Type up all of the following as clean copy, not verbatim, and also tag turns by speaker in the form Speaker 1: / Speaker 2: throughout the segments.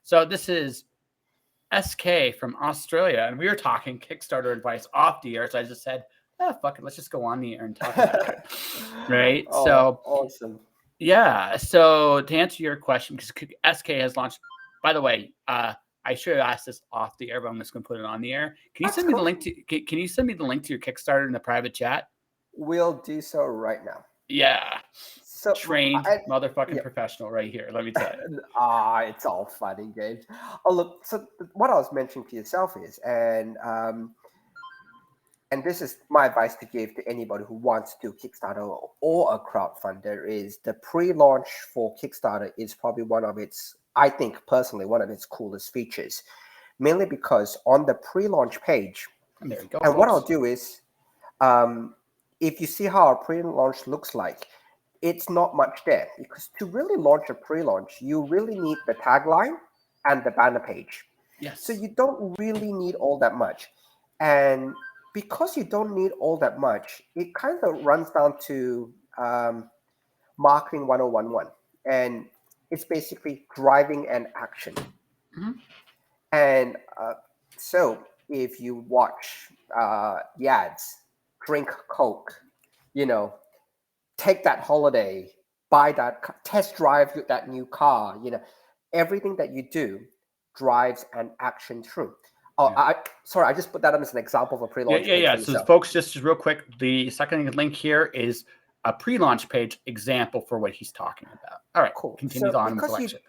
Speaker 1: So this is SK from Australia, and we were talking Kickstarter advice off the air. So I just said, fuck it, let's just go on the air and talk about it. Right?
Speaker 2: Oh,
Speaker 1: So
Speaker 2: awesome.
Speaker 1: yeah. So to answer your question, because SK has launched. By the way, I should have asked this off the air, but I'm just going to put it on the air. Can you
Speaker 2: That's
Speaker 1: send me the
Speaker 2: cool.
Speaker 1: link to? Can you send me the link to your Kickstarter in the private chat?
Speaker 2: We'll do so right now.
Speaker 1: Yeah.
Speaker 2: So,
Speaker 1: Trained motherfucking
Speaker 2: yeah.
Speaker 1: professional right here. Let me tell you.
Speaker 2: It's all fun and games. Oh, look. So what I was mentioning to yourself is, and this is my advice to give to anybody who wants to do Kickstarter or a crowdfunder, is the pre-launch for Kickstarter is probably one of its, I think personally, one of its coolest features, mainly because on the pre-launch page,
Speaker 1: And there you go.
Speaker 2: and
Speaker 1: folks.
Speaker 2: what I'll do is, if you see how a pre-launch looks like, it's not much there, because to really launch a pre-launch, you really need the tagline and the banner page.
Speaker 1: Yes.
Speaker 2: So you don't really need all that much. And because you don't need all that much, it kind of runs down to marketing 1011. And it's basically driving an action.
Speaker 1: Mhm.
Speaker 2: And so if you watch the ads, drink Coke, take that holiday, buy that, test drive that new car, everything that you do drives an action through. Oh, sorry, I just put that as an example of a pre-launch page
Speaker 1: Yeah.
Speaker 2: for
Speaker 1: So,
Speaker 2: yourself.
Speaker 1: folks, just real quick, the second link here is a pre-launch page example for what he's talking about. All right,
Speaker 2: Cool.
Speaker 1: continues
Speaker 2: So
Speaker 1: on with the lecture.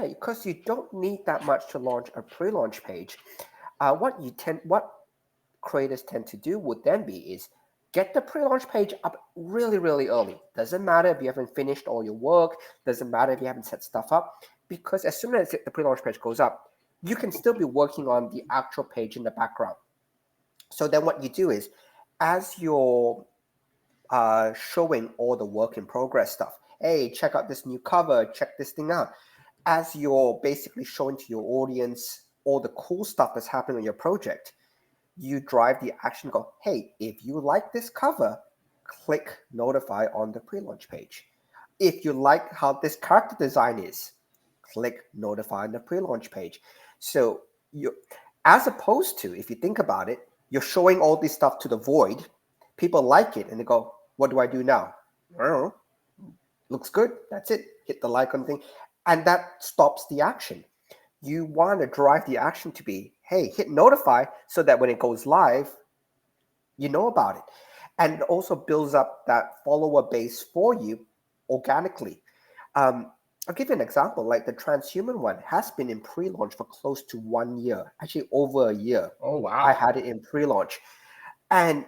Speaker 2: because you don't need that much to launch a pre-launch page, what creators tend to do would then be is get the pre-launch page up really, really early. Doesn't matter if you haven't finished all your work, doesn't matter if you haven't set stuff up, because as soon as the pre-launch page goes up, you can still be working on the actual page in the background. So then what you do is, as you're showing all the work in progress stuff, hey, check out this new cover, check this thing out, as you're basically showing to your audience all the cool stuff that's happening on your project, you drive the action, go, hey, if you like this cover, click notify on the pre-launch page. If you like how this character design is, click notify on the pre-launch page. So you, as opposed to, if you think about it, you're showing all this stuff to the void, people like it, and they go, what do I do now? I don't know. Looks good. That's it. Hit the like on thing. And that stops the action. You want to drive the action to be, hey, hit notify so that when it goes live, you know about it. And it also builds up that follower base for you organically. I'll give you an example. Like the transhuman one has been in pre-launch for close to 1 year, actually over a year.
Speaker 1: Oh, wow.
Speaker 2: I had it in pre-launch. And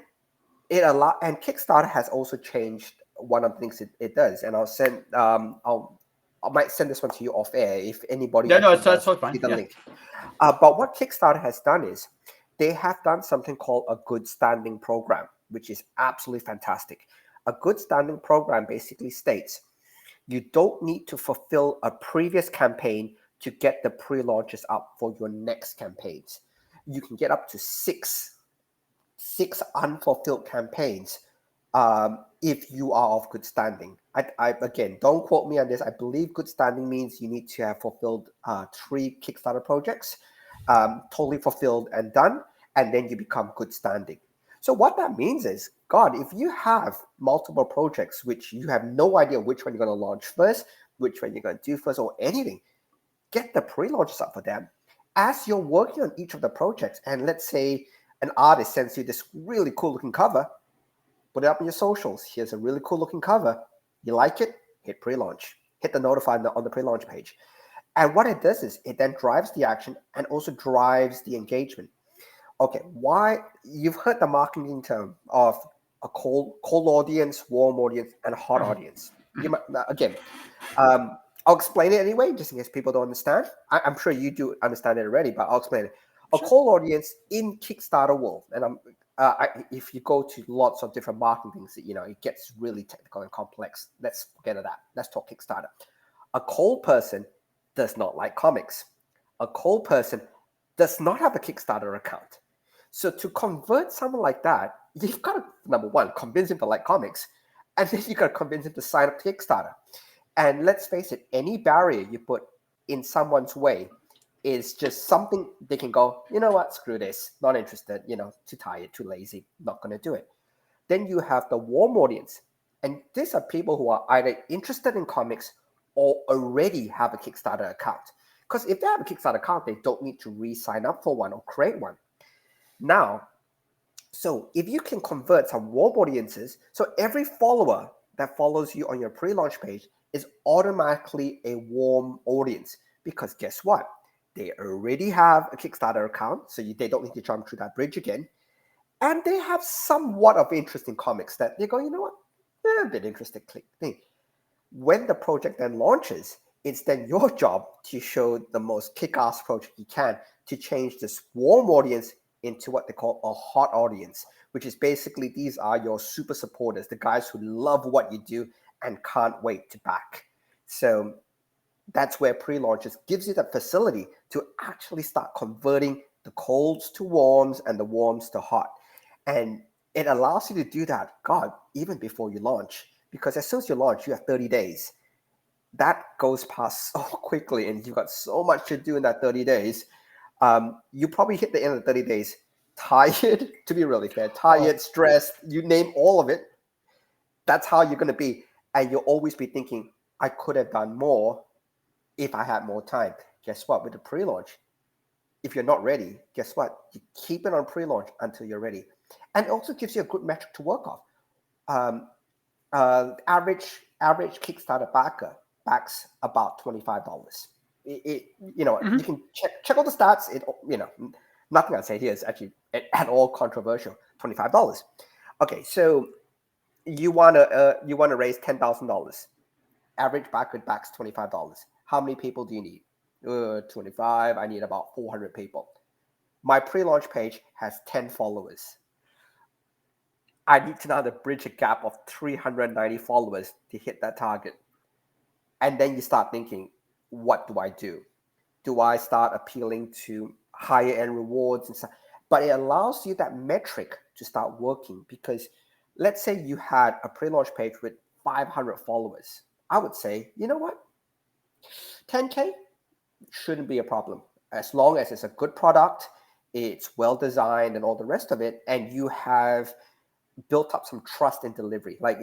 Speaker 2: and Kickstarter has also changed one of the things it does. And I might send this one to you off air if anybody
Speaker 1: that's
Speaker 2: wants
Speaker 1: totally
Speaker 2: to
Speaker 1: fine.
Speaker 2: see the
Speaker 1: Yeah.
Speaker 2: link. But what Kickstarter has done is they have done something called a good standing program, which is absolutely fantastic. A good standing program basically states you don't need to fulfill a previous campaign to get the pre-launches up for your next campaigns. You can get up to six unfulfilled campaigns if you are of good standing. I again, don't quote me on this. I believe good standing means you need to have fulfilled 3 Kickstarter projects, totally fulfilled and done, and then you become good standing. So what that means is, God, if you have multiple projects which you have no idea which one you're going to launch first, which one you're going to do first, or anything, get the pre-launches up for them. As you're working on each of the projects, and let's say an artist sends you this really cool looking cover, put it up on your socials. Here's a really cool looking cover. You like it? Hit pre-launch. Hit the notify on the pre-launch page. And what it does is it then drives the action and also drives the engagement. Okay, why? You've heard the marketing term of a cold audience, warm audience, and a hot audience. You might, again, I'll explain it anyway, just in case people don't understand. I'm sure you do understand it already, but I'll explain it. A cold audience in Kickstarter world, and if you go to lots of different marketing things, it gets really technical and complex. Let's forget of that. Let's talk Kickstarter. A cold person does not like comics. A cold person does not have a Kickstarter account. So to convert someone like that, you've got to, number one, convince him to like comics, and then you've got to convince him to sign up to Kickstarter. And let's face it, any barrier you put in someone's way is just something they can go, you know what, screw this, not interested, too tired, too lazy, not going to do it. Then you have the warm audience. And these are people who are either interested in comics or already have a Kickstarter account. Because if they have a Kickstarter account, they don't need to re-sign up for one or create one. Now, so if you can convert some warm audiences, so every follower that follows you on your pre-launch page is automatically a warm audience. Because guess what? They already have a Kickstarter account, so they don't need to jump through that bridge again. And they have somewhat of interest in comics that they go, you know what? A bit interested, click thing. When the project then launches, it's then your job to show the most kick-ass project you can to change this warm audience into what they call a hot audience, which is basically these are your super supporters, the guys who love what you do and can't wait to back. So that's where pre-launches gives you that facility to actually start converting the colds to warms and the warms to hot. And it allows you to do that, God, even before you launch. Because as soon as you launch, you have 30 days. That goes past so quickly, and you've got so much to do in that 30 days. You probably hit the end of the 30 days tired, to be really fair, tired, stressed, you name all of it. That's how you're going to be. And you'll always be thinking, I could have done more if I had more time. Guess what? With the pre-launch, if you're not ready, guess what? You keep it on pre-launch until you're ready. And it also gives you a good metric to work off. Average Kickstarter backer backs about $25.
Speaker 1: Mm-hmm.
Speaker 2: You can check all the stats. Nothing I say here is actually at all controversial. $25. Okay, so you wanna raise $10,000. Average backer backs $25. How many people do you need? 25. I need about 400 people. My pre-launch page has 10 followers. I need to now bridge a gap of 390 followers to hit that target. And then you start thinking, what do I do? Do I start appealing to higher end rewards and stuff? But it allows you that metric to start working, because let's say you had a pre-launch page with 500 followers. I would say, you know what? 10K shouldn't be a problem. As long as it's a good product, it's well designed and all the rest of it, and you have built up some trust in delivery. Like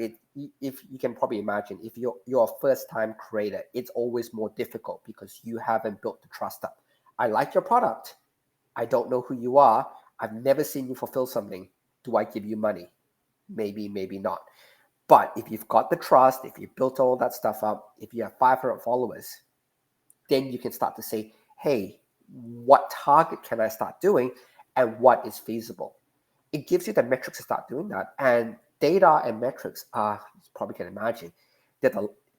Speaker 2: if you can probably imagine, if you're a first time creator, it's always more difficult because you haven't built the trust up. I like your product. I don't know who you are. I've never seen you fulfill something. Do I give you money? Maybe, maybe not. But if you've got the trust, if you built all that stuff up, if you have 500 followers, then you can start to say, hey, what target can I start doing and what is feasible? It gives you the metrics to start doing that. And data and metrics are, you probably can imagine, that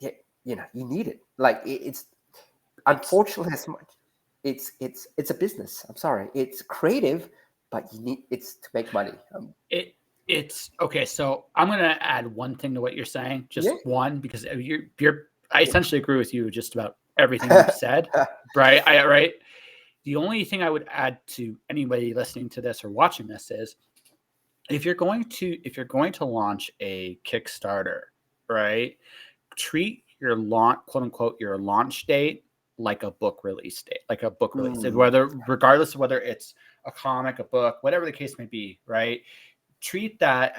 Speaker 2: you need it. Like it's unfortunately as much. It's a business. I'm sorry. It's creative, but it's to make money.
Speaker 1: It's okay. So I'm going to add one thing to what you're saying, just one, because I essentially agree with you just about everything you've said, right? Right. The only thing I would add to anybody listening to this or watching this is, if you're going to launch a Kickstarter, right? Treat your launch, quote unquote, your launch date like a book release date, like a book release date, regardless of whether it's a comic, a book, whatever the case may be, right? Treat that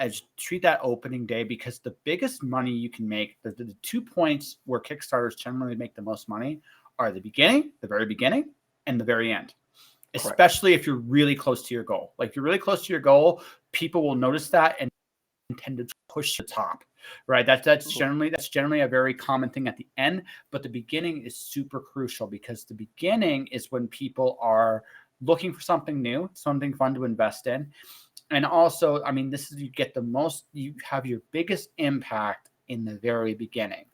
Speaker 1: opening day, because the biggest money you can make, the 2 points where Kickstarters generally make the most money are the very beginning, and the very end. Especially if you're really close to your goal. Like, if you're really close to your goal, people will notice that and tend to push the top, right? That's generally a very common thing at the end, but the beginning is super crucial, because the beginning is when people are looking for something new, something fun to invest in. And also, I mean, this is, you have your biggest impact in the very beginning.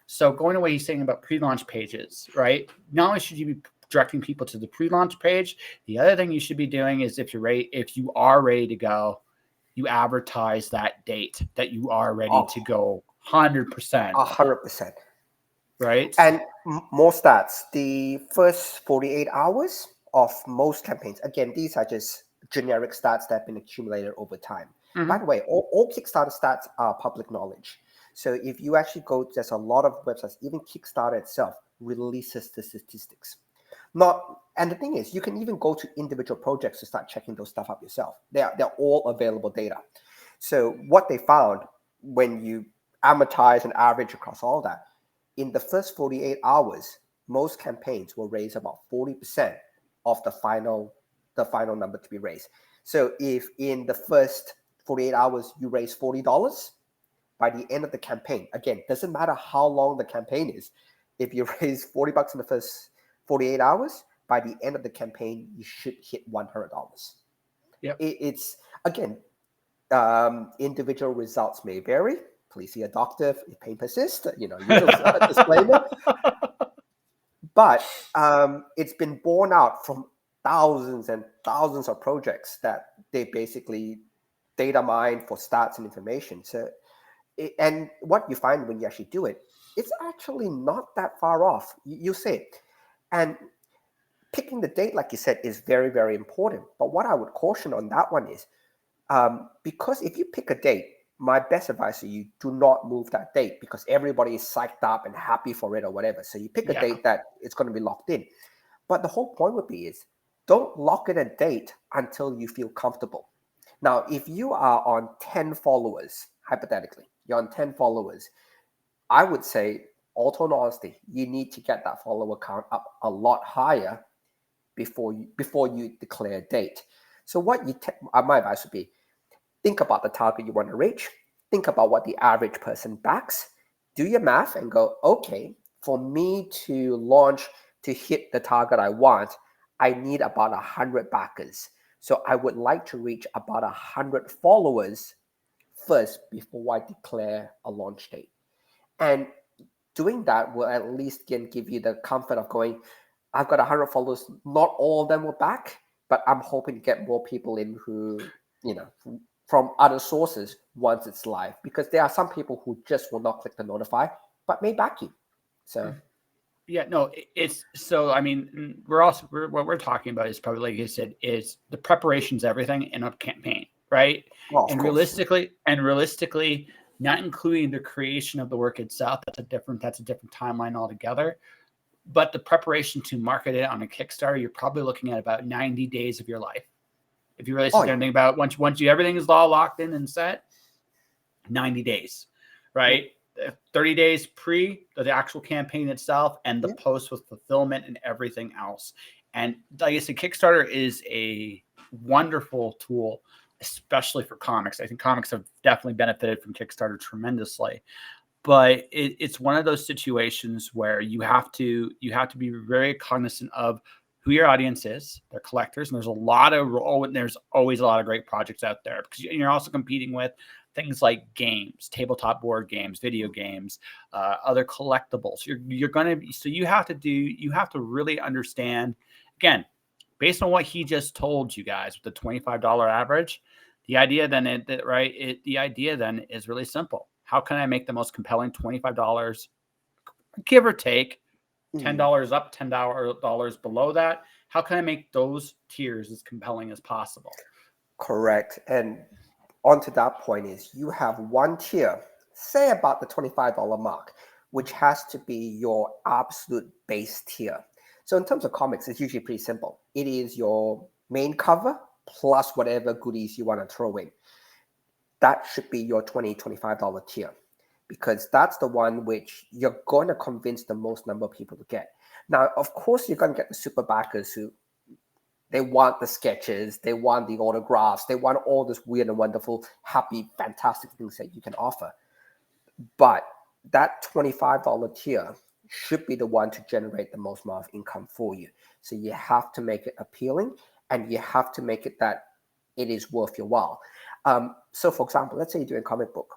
Speaker 1: So going away, he's saying about pre-launch pages, right? Not only should you be directing people to the pre-launch page, the other thing you should be doing is, if you are ready to go, you advertise that date that you are ready to go 100%.
Speaker 2: 100%.
Speaker 1: Right?
Speaker 2: And more stats. The first 48 hours of most campaigns, again, these are just generic stats that have been accumulated over time. Mm-hmm. By the way, all Kickstarter stats are public knowledge. So if you actually there's a lot of websites, even Kickstarter itself releases the statistics. Not And the thing is, you can even go to individual projects to start checking those stuff up yourself. They're all available data. So what they found when you amortize and average across all that, in the first 48 hours, most campaigns will raise about 40% of the final number to be raised. So if in the first 48 hours you raise $40, by the end of the campaign, again, doesn't matter how long the campaign is, if you raise $40 in the first 48 hours, by the end of the campaign, you should hit $100.
Speaker 1: Yep.
Speaker 2: It's, again, individual results may vary. Please see a doctor if pain persists, usual disclaimer. But it's been borne out from thousands and thousands of projects that they basically data mine for stats and information. So, and what you find when you actually do it, it's actually not that far off. You say, and picking the date, like you said, is very, very important. But what I would caution on that one is, because if you pick a date, my best advice to you, do not move that date because everybody is psyched up and happy for it or whatever. So you pick a date that it's going to be locked in. But the whole point would be is don't lock in a date until you feel comfortable. Now, if you are on 10 followers, hypothetically, you're on 10 followers, I would say, all total honesty, you need to get that follower count up a lot higher before you declare a date. So what my advice would be, think about the target you want to reach. Think about what the average person backs. Do your math and go, okay, for me to launch, to hit the target I want, I need about 100 backers. So I would like to reach about 100 followers first before I declare a launch date. And doing that will at least give you the comfort of going, I've got 100 followers. Not all of them will back, but I'm hoping to get more people in who, from other sources once it's live, because there are some people who just will not click the notify, but may back you. So,
Speaker 1: yeah, no, it's so. I mean, what we're talking about is probably, like you said, is the preparation's everything in a campaign, right?
Speaker 2: well,
Speaker 1: and realistically, not including the creation of the work itself, that's a different timeline altogether. But the preparation to market it on a Kickstarter, you're probably looking at about 90 days of your life. If you really sit there and think about once everything is all locked in and set, 90 days, right? 30 days pre the actual campaign itself and the post with fulfillment and everything else. And like I said, Kickstarter is a wonderful tool, especially for comics. I think comics have definitely benefited from Kickstarter tremendously. But it's one of those situations where you have to be very cognizant of who your audience is. They're collectors, and there's always a lot of great projects out there because you're also competing with things like games, tabletop board games, video games, other collectibles. You're going to be, so you have to really understand, again, based on what he just told you guys with the $25 average. The idea then is really simple. How can I make the most compelling $25, give or take, $10 up, $10 below that? How can I make those tiers as compelling as possible?
Speaker 2: Correct. And onto that point is you have one tier, say about the $25 mark, which has to be your absolute base tier. So in terms of comics, it's usually pretty simple. It is your main cover plus whatever goodies you want to throw in. That should be your $25 tier, because that's the one which you're going to convince the most number of people to get. Now, of course, you're going to get the super backers who they want the sketches, they want the autographs, they want all this weird and wonderful, happy, fantastic things that you can offer. But that $25 tier should be the one to generate the most amount of income for you. So you have to make it appealing, and you have to make it that it is worth your while. So for example, let's say you're doing a comic book.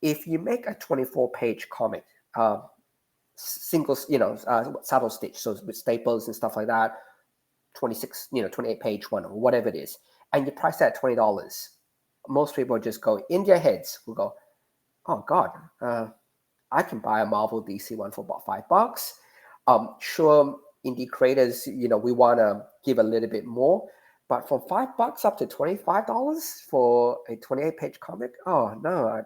Speaker 2: If you make a 24-page comic, single, saddle stitch, so with staples and stuff like that, 28-page one or whatever it is, and you price that at $20, most people just go, in their heads, will go, oh God, I can buy a Marvel DC one for about $5. Sure, indie creators, we want to give a little bit more, but from $5 up to $25 for a 28-page comic, oh no,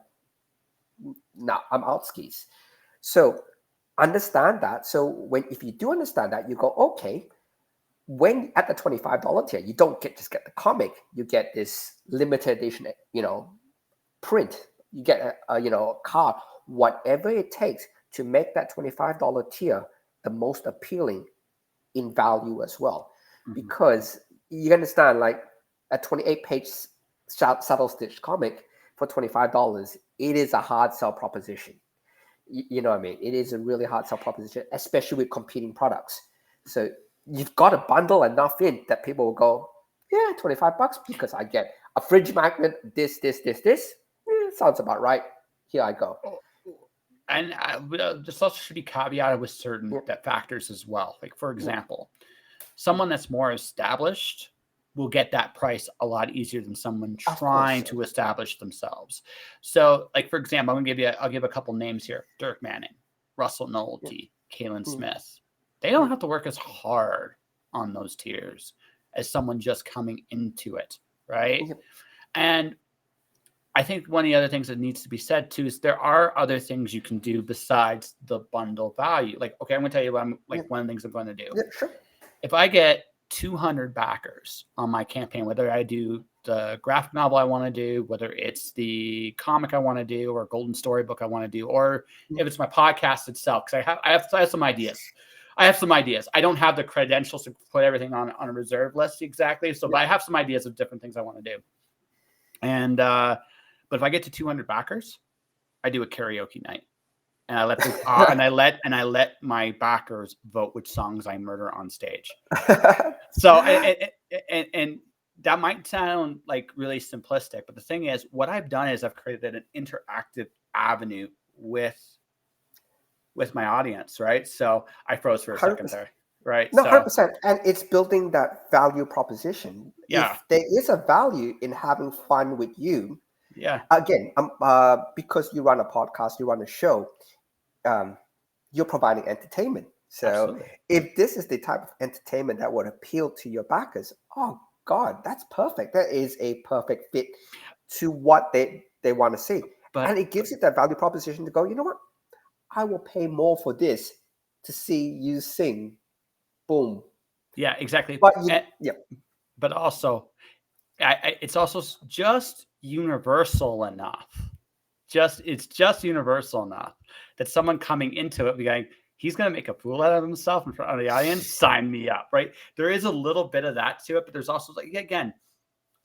Speaker 2: I'm out skis. So understand that. So if you do understand that, you go, okay, when at the $25 tier, you don't just get the comic, you get this limited edition, print. You get a card, whatever it takes to make that $25 tier the most appealing in value as well.
Speaker 1: Mhm.
Speaker 2: Because you understand, like a 28-page subtle stitch comic for $25, it is a hard sell proposition. You know what I mean? It is a really hard sell proposition, especially with competing products. So you've got to bundle enough in that people will go, yeah, $25 because I get a fridge magnet, this. Sounds about right. Here I go.
Speaker 1: And this also should be caveated with certain factors as well. Like, for example, someone that's more established will get that price a lot easier than someone trying to establish themselves. So, like, for example, I'll give a couple names here: Dirk Manning, Russell Novelty, Kalen Smith. They don't have to work as hard on those tiers as someone just coming into it, right? And I think one of the other things that needs to be said too is there are other things you can do besides the bundle value. Like, okay, I'm going to tell you one of the things I'm going to do.
Speaker 2: Yeah, sure.
Speaker 1: If I get 200 backers on my campaign, whether I do the graphic novel I want to do, whether it's the comic I want to do, or golden storybook I want to do, or if it's my podcast itself, because I have some ideas. I don't have the credentials to put everything on a reserve list exactly. So, but I have some ideas of different things I want to do. And but if I get to 200 backers, I do a karaoke night, and I let and I let my backers vote which songs I murder on stage. So and that might sound like really simplistic, but the thing is, what I've done is I've created an interactive avenue with my audience, right? So I froze for a second there. Right.
Speaker 2: No, 100%. And it's building that value proposition.
Speaker 1: Yeah.
Speaker 2: If there is a value in having fun with you,
Speaker 1: yeah.
Speaker 2: Again, because you run a podcast, you run a show, you're providing entertainment. So
Speaker 1: Absolutely.
Speaker 2: If this is the type of entertainment that would appeal to your backers, oh God, that's perfect. That is a perfect fit to what they want to see. And it gives you that value proposition to go, you know what? I will pay more for this to see you sing. Boom.
Speaker 1: Yeah, exactly.
Speaker 2: But
Speaker 1: also, it's also just universal enough. It's just universal enough that someone coming into it be going, he's going to make a fool out of himself in front of the audience. Sign me up, right? There is a little bit of that to it, but there's also, like, again,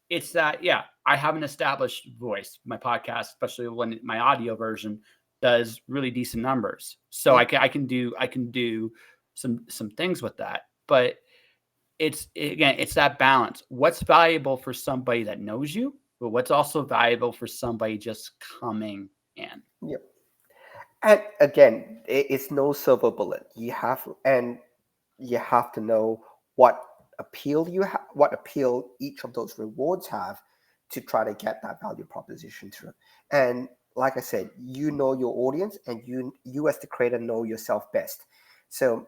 Speaker 1: it's that, I have an established voice. My podcast, especially when my audio version does really decent numbers, so I can do some things with that. But it's that balance. What's valuable for somebody that knows you, but what's also valuable for somebody just coming in.
Speaker 2: Yep. And again, it's no silver bullet. You have to know what appeal each of those rewards have to try to get that value proposition through. And like I said, you know your audience, and you as the creator know yourself best. So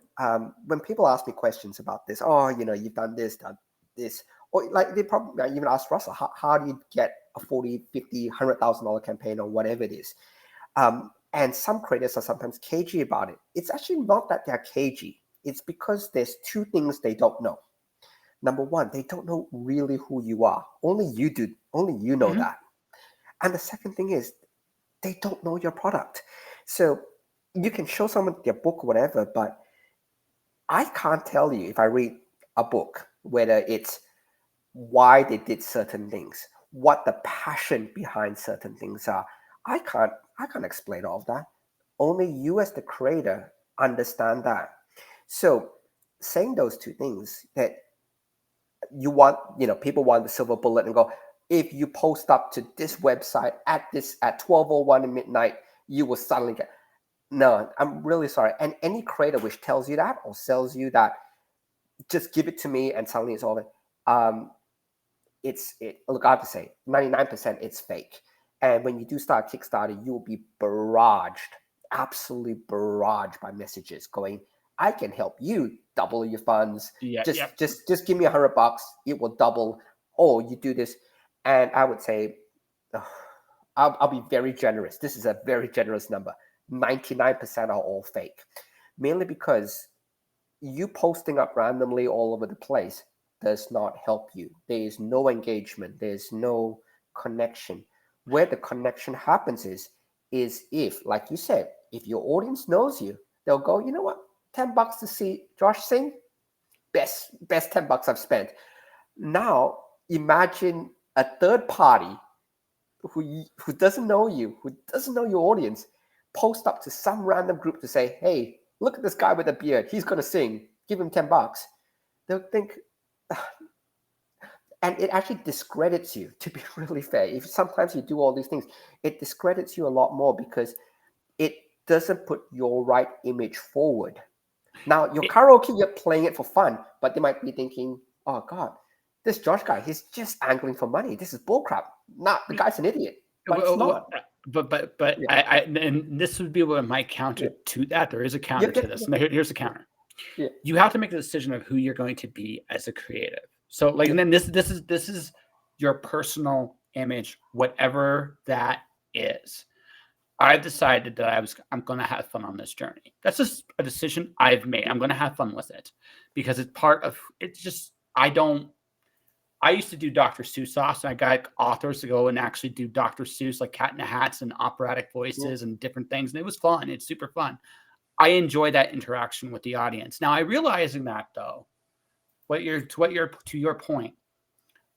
Speaker 2: when people ask me questions about this, you've done this, or like they probably even ask Russell, how do you get a $40,000, $50,000, $100,000 campaign or whatever it is? And some creators are sometimes cagey about it. It's actually not that they're cagey. It's because there's two things they don't know. Number one, they don't know really who you are. Only you do. Only you know that. And the second thing is they don't know your product. So you can show someone their book or whatever, but I can't tell you if I read a book, whether it's why they did certain things, what the passion behind certain things are. I can't explain all of that. Only you as the creator understand that. So saying those two things, that people want the silver bullet and go, if you post up to this website at 12:01 in midnight, you will suddenly get. No, I'm really sorry. And any creator which tells you that or sells you that, just give it to me and suddenly it's all there. Look, I have to say, 99% it's fake. And when you do start Kickstarter, you will be barraged, absolutely barraged by messages going, I can help you double your funds. Just give me $100, it will double. Oh, you do this. And I would say, I'll be very generous. This is a very generous number. 99% are all fake. Mainly because you posting up randomly all over the place does not help you. There is no engagement. There's no connection. Where the connection happens is if, like you said, if your audience knows you, they'll go, you know what, $10 to see Josh sing, best $10 I've spent. Now imagine a third party who doesn't know you, who doesn't know your audience, post up to some random group to say, hey, look at this guy with a beard. He's going to sing. Give him $10. They'll think, and it actually discredits you, to be really fair. If sometimes you do all these things, it discredits you a lot more because it doesn't put your right image forward. Now, your karaoke, you're playing it for fun, but they might be thinking, oh, God, this Josh guy, he's just angling for money. This is bullcrap. Not the guy's an idiot, but it's not.
Speaker 1: But yeah. And this would be what my counter to that. There is a counter to this. Yeah. Here's the counter. Yeah. You have to make a decision of who you're going to be as a creative. So like, and then this is your personal image, whatever that is. I've decided that I'm going to have fun on this journey. That's just a decision I've made. I'm going to have fun with it because it's part of, it's just, I used to do Dr. Seuss sauce, and I got authors to go and actually do Dr. Seuss, like Cat in the Hats and operatic voices and different things. And it was fun. It's super fun. I enjoy that interaction with the audience. Now, I realizing that though, to your point,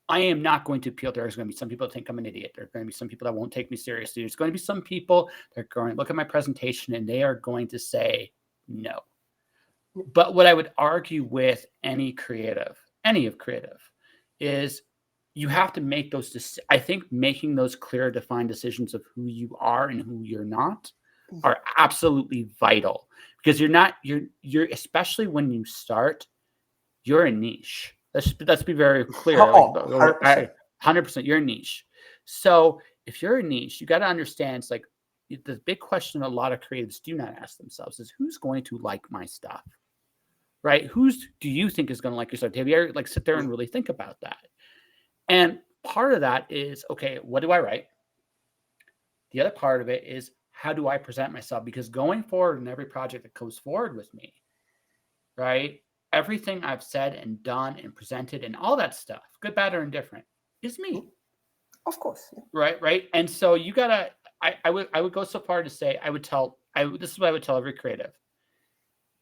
Speaker 1: I am not going to appeal. There's going to be some people that think I'm an idiot. There are going to be some people that won't take me seriously. There's going to be some people that are going to look at my presentation and they are going to say no. But what I would argue with any of creative, is you have to make those. I think making those clear, defined decisions of who you are and who you're not are absolutely vital because you're especially when you start, you're a niche. Let's be very clear. 100%, you're a niche. So if you're a niche, you got to understand. It's like the big question a lot of creatives do not ask themselves is who's going to like my stuff, right? Do you think is going to like your stuff? Have you ever sit there and really think about that? And part of that is, okay, what do I write? The other part of it is how do I present myself? Because going forward in every project that comes forward with me, right? Everything I've said and done and presented and all that stuff, good, bad, or indifferent, is me.
Speaker 2: Of course.
Speaker 1: Yeah. Right. And so you gotta, I would go so far to say, this is what I would tell every creative.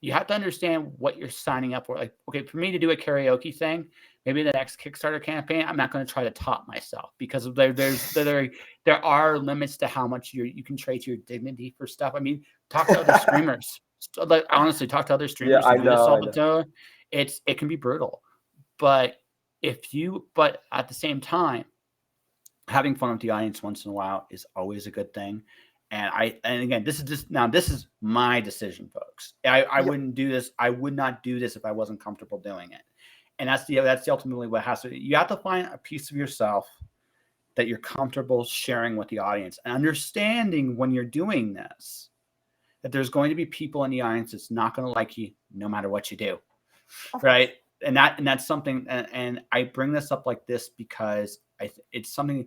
Speaker 1: You have to understand what you're signing up for. Like, okay, for me to do a karaoke thing, maybe the next Kickstarter campaign, I'm not going to try to top myself because there are limits to how much you can trade your dignity for stuff. I mean, talk to other streamers. Like, honestly, talk to other streamers.
Speaker 2: Yeah, I know.
Speaker 1: It can be brutal, but at the same time, having fun with the audience once in a while is always a good thing. And again, this is my decision, folks. I wouldn't do this. I would not do this if I wasn't comfortable doing it. And that's ultimately what has to. You have to find a piece of yourself that you're comfortable sharing with the audience and understanding when you're doing this that there's going to be people in the audience that's not going to like you no matter what you do, right? And that's something. And I bring this up like this because it's something.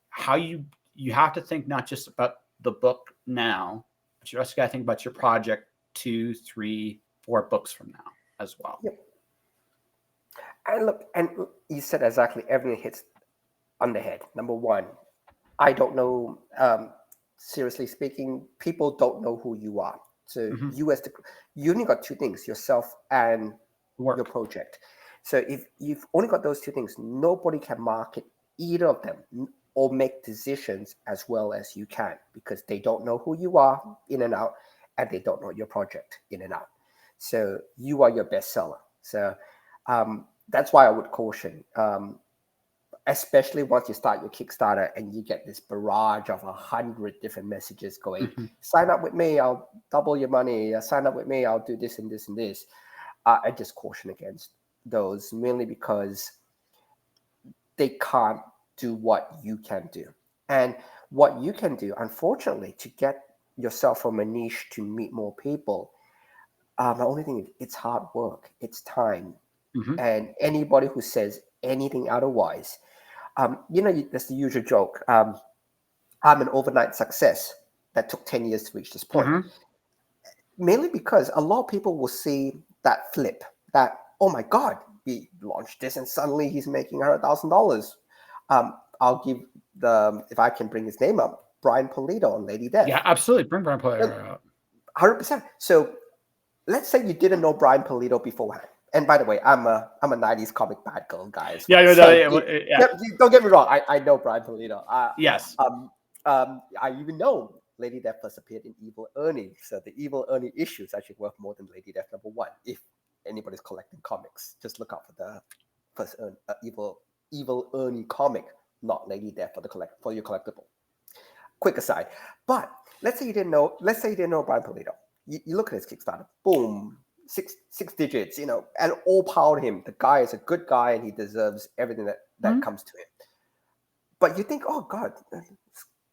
Speaker 1: How you have to think not just about the book now, but you also got to think about your project 2, 3, 4 books from now as well.
Speaker 2: Yep. And look, and you said exactly everything hits on the head. Number one, I don't know. Seriously speaking, people don't know who you are. So you only got 2 things: yourself and your project. So if you've only got those 2 things, nobody can market either of them or make decisions as well as you can because they don't know who you are in and out, and they don't know your project in and out. So you are your best seller. So that's why I would caution, especially once you start your Kickstarter and you get this barrage of 100 different messages going, sign up with me, I'll double your money. Sign up with me, I'll do this and this and this. I just caution against those mainly because they can't do what you can do. And what you can do, unfortunately, to get yourself from a niche to meet more people, the only thing is it's hard work, it's time. And anybody who says anything otherwise, that's the usual joke. I'm an overnight success that took 10 years to reach this point. Mainly because a lot of people will see that flip, that, oh my God, we launched this and suddenly he's making $100,000. I'll give if I can bring his name up, Brian Pulido on Lady Death.
Speaker 1: Yeah, absolutely. Bring Brian Pulido up.
Speaker 2: 100%. So let's say you didn't know Brian Pulido beforehand. And by the way, I'm a 90s comic bad girl guy as well. Don't get me wrong. I know Brian Pulido.
Speaker 1: Yes.
Speaker 2: I even know Lady Death first appeared in Evil Ernie. So the Evil Ernie issue is actually worth more than Lady Death #1. If anybody's collecting comics, just look out for the first Evil Ernie comic, not Lady Death for your collectible. Quick aside. But let's say you didn't know Brian Pulido. You look at his Kickstarter, boom, six digits, and all power to him. The guy is a good guy and he deserves everything that comes to him. But you think, oh God, this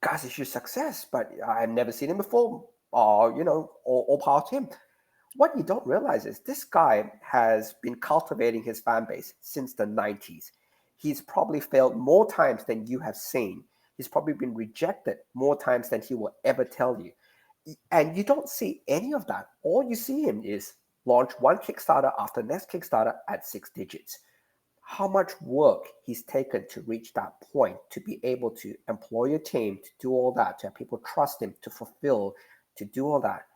Speaker 2: guy's a huge success, but I've never seen him before. Or, all power to him. What you don't realize is this guy has been cultivating his fan base since the 90s. He's probably failed more times than you have seen. He's probably been rejected more times than he will ever tell you. And you don't see any of that. All you see him is launch one Kickstarter after next Kickstarter at 6 digits. How much work he's taken to reach that point, to be able to employ a team, to do all that, to have people trust him, to fulfill, to do all that.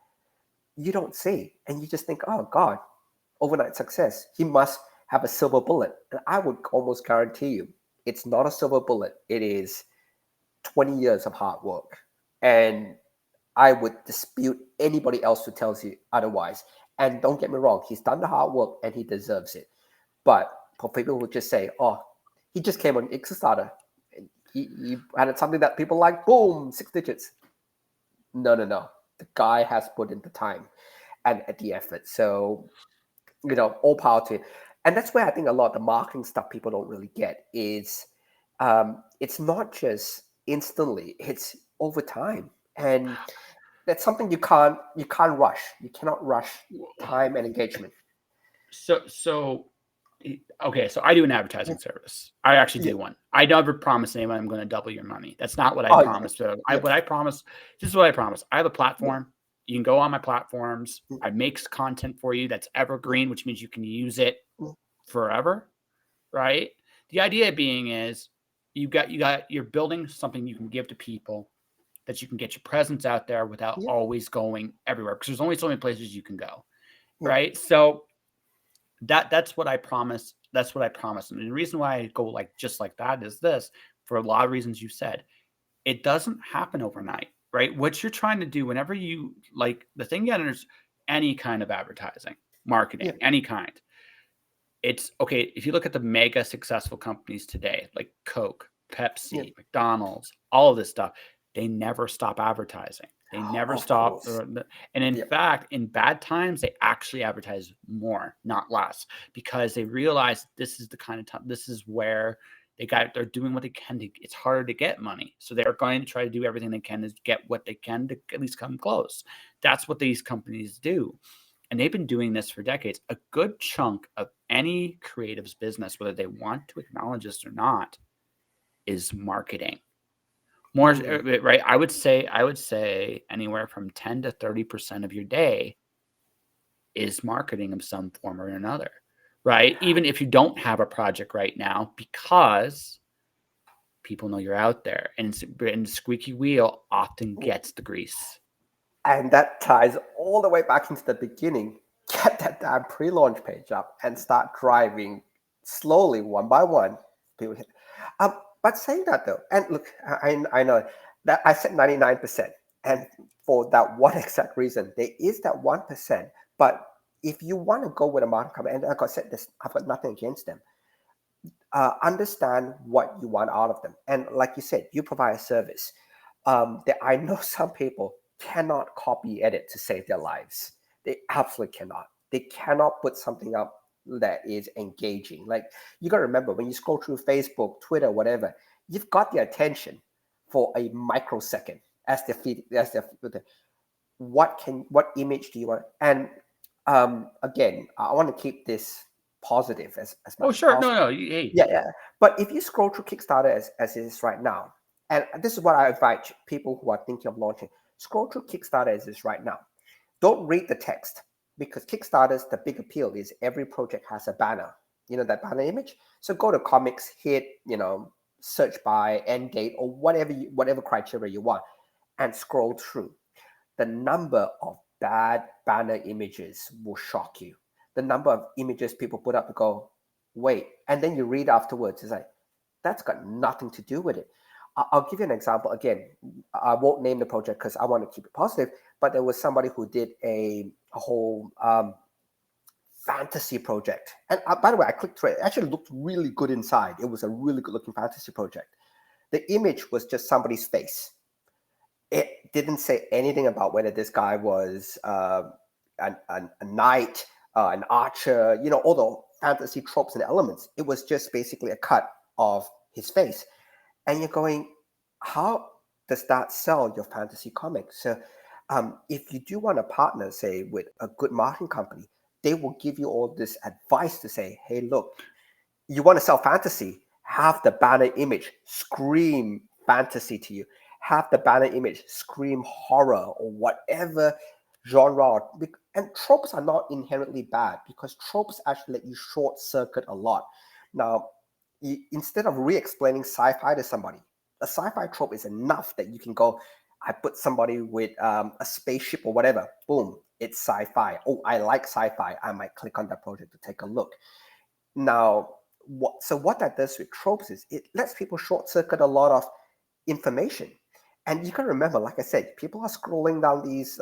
Speaker 2: You don't see. And you just think, oh God, overnight success. He must have a silver bullet. And I would almost guarantee you, it's not a silver bullet. It is 20 years of hard work. And I would dispute anybody else who tells you otherwise. And don't get me wrong, he's done the hard work and he deserves it. But for people who just say, oh, he just came on Kickstarter. And he had something that people like, boom, 6 digits. No. The guy has put in the time and the effort. So, all power to him. And that's where I think a lot of the marketing stuff people don't really get is it's not just instantly, it's over time. And that's something you can't rush. You cannot rush time and engagement.
Speaker 1: So okay, so I do an advertising service. I actually do one. I never promise anyone I'm going to double your money. That's not what I promised. This is what I promise. I have a platform. You can go on my platforms. I make content for you that's evergreen, which means you can use it forever, right? The idea being is you're building something you can give to people, that you can get your presence out there without always going everywhere, because there's only so many places you can go, right? So that's what I promise. That's what I promise. And the reason why I go just like that is this, for a lot of reasons you said. It doesn't happen overnight, right? What you're trying to do whenever you the thing you understand, any kind of advertising, marketing, any kind. It's okay. If you look at the mega successful companies today, like Coke, Pepsi, McDonald's, all of this stuff, they never stop advertising. They never stop. And in fact, in bad times, they actually advertise more, not less, because they realize this is the kind of time, this is where they're doing what they can to, it's harder to get money. So they're going to try to do everything they can to get what they can to at least come close. That's what these companies do. And they've been doing this for decades. A good chunk of any creative's business, whether they want to acknowledge this or not, is marketing. More right. I would say anywhere from 10 to 30% of your day is marketing of some form or another, right? Even if you don't have a project right now, because people know you're out there, and the squeaky wheel often gets the grease.
Speaker 2: And that ties all the way back into the beginning. Get that damn pre-launch page up and start driving slowly, one by one. People hit. But saying that though, and look, I know that I said 99%, and for that one exact reason, there is that 1%. But if you want to go with a marketing company, and like I said, I've got nothing against them. Understand what you want out of them, and like you said, you provide a service. I know some people cannot copy edit to save their lives. They absolutely cannot. They cannot put something up that is engaging. Like, you got to remember, when you scroll through Facebook, Twitter, whatever, you've got their attention for a microsecond as their feed. What image do you want? And again, I want to keep this positive as much as
Speaker 1: sure.
Speaker 2: possible.
Speaker 1: No. Hey.
Speaker 2: Yeah. But if you scroll through Kickstarter as it is right now, and this is what I invite people who are thinking of launching, scroll through Kickstarter as it is right now. Don't read the text. because Kickstarters, the big appeal is every project has a banner, that banner image. So go to comics, hit, search by end date or whatever criteria you want, and scroll through. The number of bad banner images will shock you. The number of images people put up to go, wait, and then you read afterwards, it's like, that's got nothing to do with it. I'll give you an example. Again, I won't name the project because I want to keep it positive, but there was somebody who did a whole fantasy project. And by the way, I clicked through it. It actually looked really good inside. It was a really good looking fantasy project. The image was just somebody's face. It didn't say anything about whether this guy was a knight, an archer, all the fantasy tropes and elements. It was just basically a cut of his face. And you're going, how does that sell your fantasy comic? So if you do want to partner, say, with a good marketing company, they will give you all this advice to say, hey, look, you want to sell fantasy, have the banner image scream fantasy to you. Have the banner image scream horror or whatever genre. And tropes are not inherently bad because tropes actually let you short circuit a lot. Now, instead of re-explaining sci-fi to somebody, a sci-fi trope is enough that you can go, I put somebody with a spaceship or whatever, boom, it's sci-fi. Oh, I like sci-fi. I might click on that project to take a look. Now, what that does with tropes is it lets people short circuit a lot of information. And you can remember, like I said, people are scrolling down these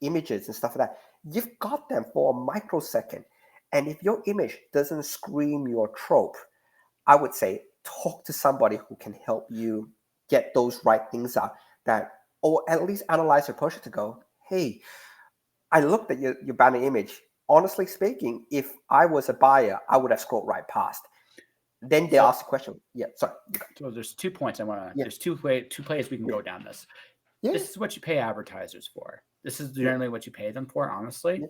Speaker 2: images and stuff like that. You've got them for a microsecond. And if your image doesn't scream your trope, I would say talk to somebody who can help you get those right things out, or at least analyze your project to go, hey, I looked at your banner image. Honestly speaking, if I was a buyer, I would have scrolled right past. Then they ask the question. Yeah, sorry.
Speaker 1: So there's 2 points I want to. Yeah. There's two ways we can go down this. Yeah. This is what you pay advertisers for. This is generally what you pay them for, honestly.
Speaker 2: Yeah.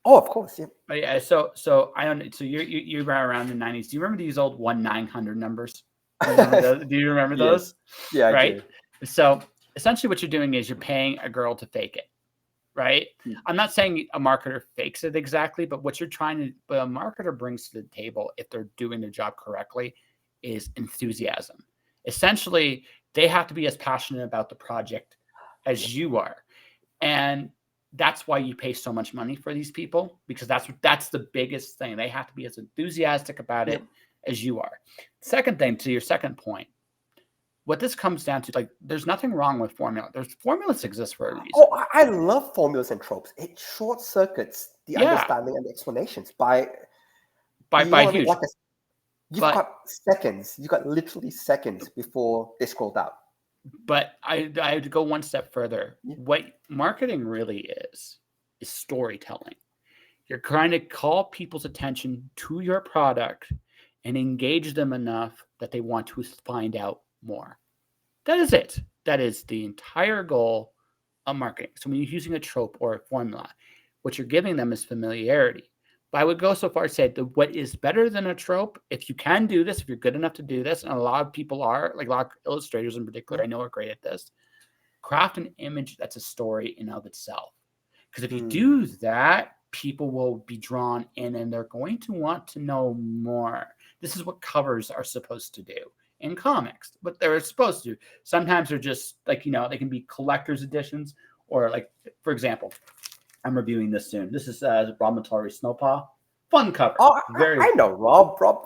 Speaker 2: Oh, of course, yeah.
Speaker 1: But yeah. So I don't. So you're around the 90s. Do you remember these old 1-900 numbers? Do you remember those?
Speaker 2: Yeah,
Speaker 1: right.
Speaker 2: I do.
Speaker 1: So essentially, what you're doing is you're paying a girl to fake it. Right. I'm not saying a marketer fakes it exactly, but what a marketer brings to the table, if they're doing their job correctly, is enthusiasm. Essentially, they have to be as passionate about the project as you are. And that's why you pay so much money for these people, because that's the biggest thing. They have to be as enthusiastic about it as you are. Second thing, to your second point, what this comes down to, like, there's nothing wrong with formula. Formulas exist for a reason.
Speaker 2: Oh, I love formulas and tropes. It short circuits the understanding and the explanations by huge. Like you've got seconds. You got literally seconds before they scroll down.
Speaker 1: But I have to go one step further. Yeah. What marketing really is storytelling. You're trying to call people's attention to your product and engage them enough that they want to find out more. That is it. That is the entire goal of marketing. So when you're using a trope or a formula, what you're giving them is familiarity. But I would go so far as to say that what is better than a trope, if you can do this, if you're good enough to do this, and a lot of people are, like a lot of illustrators in particular, I know are great at this, craft an image that's a story in of itself. Because if you do that, people will be drawn in and they're going to want to know more. This is what covers are supposed to do in comics, but they're supposed to. Sometimes they're just like, they can be collector's editions, or like, for example, I'm reviewing this soon. This is Rob Matari Snowpaw. Fun cover.
Speaker 2: Oh, I know Rob.
Speaker 1: Rob's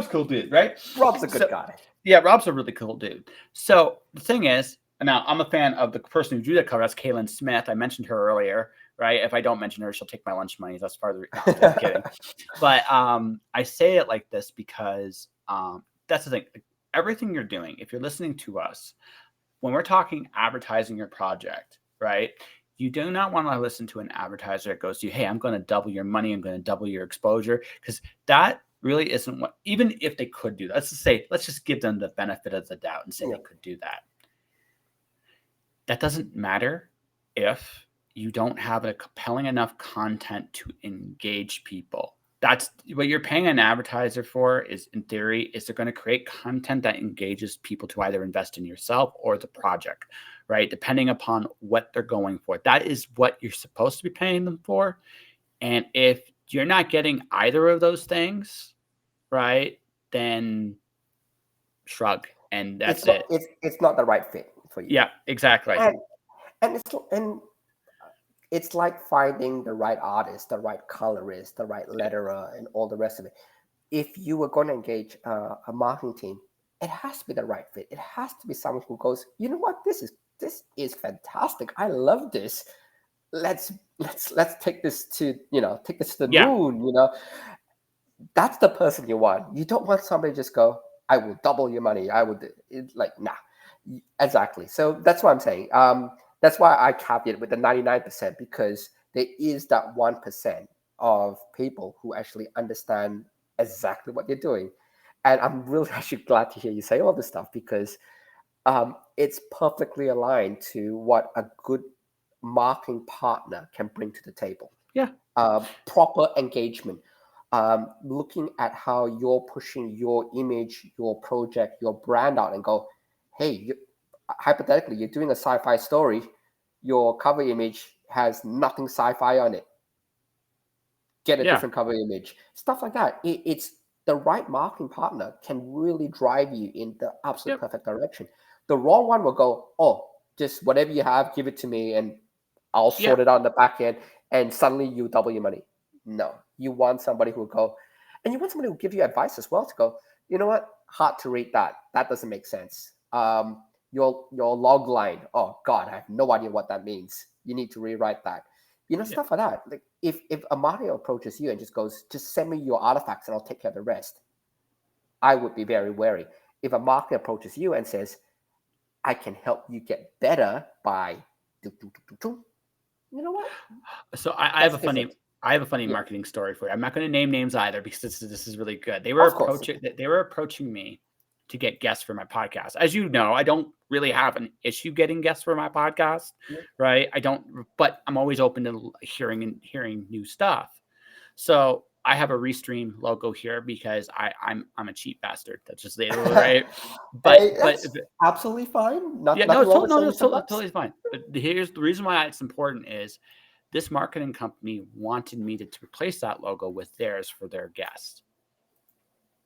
Speaker 1: a cool dude, right?
Speaker 2: Rob's a good guy.
Speaker 1: Yeah, Rob's a really cool dude. So the thing is, now I'm a fan of the person who drew that cover. That's Kaylin Smith. I mentioned her earlier, right? If I don't mention her, she'll take my lunch money. That's farther. No, I'm just kidding. But I say it like this because that's the thing. Everything you're doing, if you're listening to us, when we're talking advertising your project, right? You do not want to listen to an advertiser that goes to you, hey, I'm going to double your money. I'm going to double your exposure. Because that really isn't what, even if they could do that, let's just give them the benefit of the doubt and say they could do that. That doesn't matter if you don't have a compelling enough content to engage people. That's what you're paying an advertiser for, is in theory, is they're going to create content that engages people to either invest in yourself or the project. right? Depending upon what they're going for. That is what you're supposed to be paying them for. And if you're not getting either of those things, right, then shrug, and that's it.
Speaker 2: It's not the right fit for you.
Speaker 1: Yeah, exactly.
Speaker 2: And it's like finding the right artist, the right colorist, the right letterer, and all the rest of it. If you were going to engage a marketing team, it has to be the right fit. It has to be someone who goes, you know what, this is fantastic. I love this. Let's take this to the
Speaker 1: Yeah,
Speaker 2: moon. That's the person you want. You don't want somebody to just go, I will double your money. Nah. Exactly. So that's what I'm saying. That's why I caveat with the 99%, because there is that 1% of people who actually understand exactly what you're doing. And I'm really actually glad to hear you say all this stuff, because it's perfectly aligned to what a good marketing partner can bring to the table.
Speaker 1: yeah,
Speaker 2: Proper engagement, looking at how you're pushing your image, your project, your brand out, and go, hey, hypothetically, you're doing a sci-fi story, your cover image has nothing sci-fi on it. Get a
Speaker 1: yeah,
Speaker 2: different cover image, stuff like that. It's the right marketing partner can really drive you in the absolute
Speaker 1: yep,
Speaker 2: perfect direction. The wrong one will go, oh, just whatever you have, give it to me, and I'll
Speaker 1: yeah,
Speaker 2: sort it out in the back end, and suddenly you double your money. No, you want somebody who will go, and you want somebody who will give you advice as well, to go, you know what, hard to read that. That doesn't make sense. Your log line, oh God, I have no idea what that means. You need to rewrite that.
Speaker 1: yeah,
Speaker 2: Stuff like that. Like if a Mario approaches you and just goes, just send me your artifacts and I'll take care of the rest, I would be very wary. If a marketer approaches you and says, I can help you get better by you know what?
Speaker 1: So I have
Speaker 2: That's
Speaker 1: a
Speaker 2: different.
Speaker 1: funny
Speaker 2: Yeah,
Speaker 1: marketing story for you. I'm not going to name names either, because this is really good.
Speaker 2: of course.
Speaker 1: They were approaching me to get guests for my podcast. As you know, I don't really have an issue getting guests for my podcast,
Speaker 2: Yeah.
Speaker 1: right? I don't, but I'm always open to hearing new stuff. So I have a Restream logo here because I'm a cheap bastard. That's just the right.
Speaker 2: Hey,
Speaker 1: But
Speaker 2: that's absolutely fine.
Speaker 1: yeah, no,
Speaker 2: Nothing
Speaker 1: it's
Speaker 2: wrong with
Speaker 1: no,
Speaker 2: saving
Speaker 1: it's
Speaker 2: some bucks.
Speaker 1: totally fine. But here's the reason why it's important is this marketing company wanted me to replace that logo with theirs for their guest.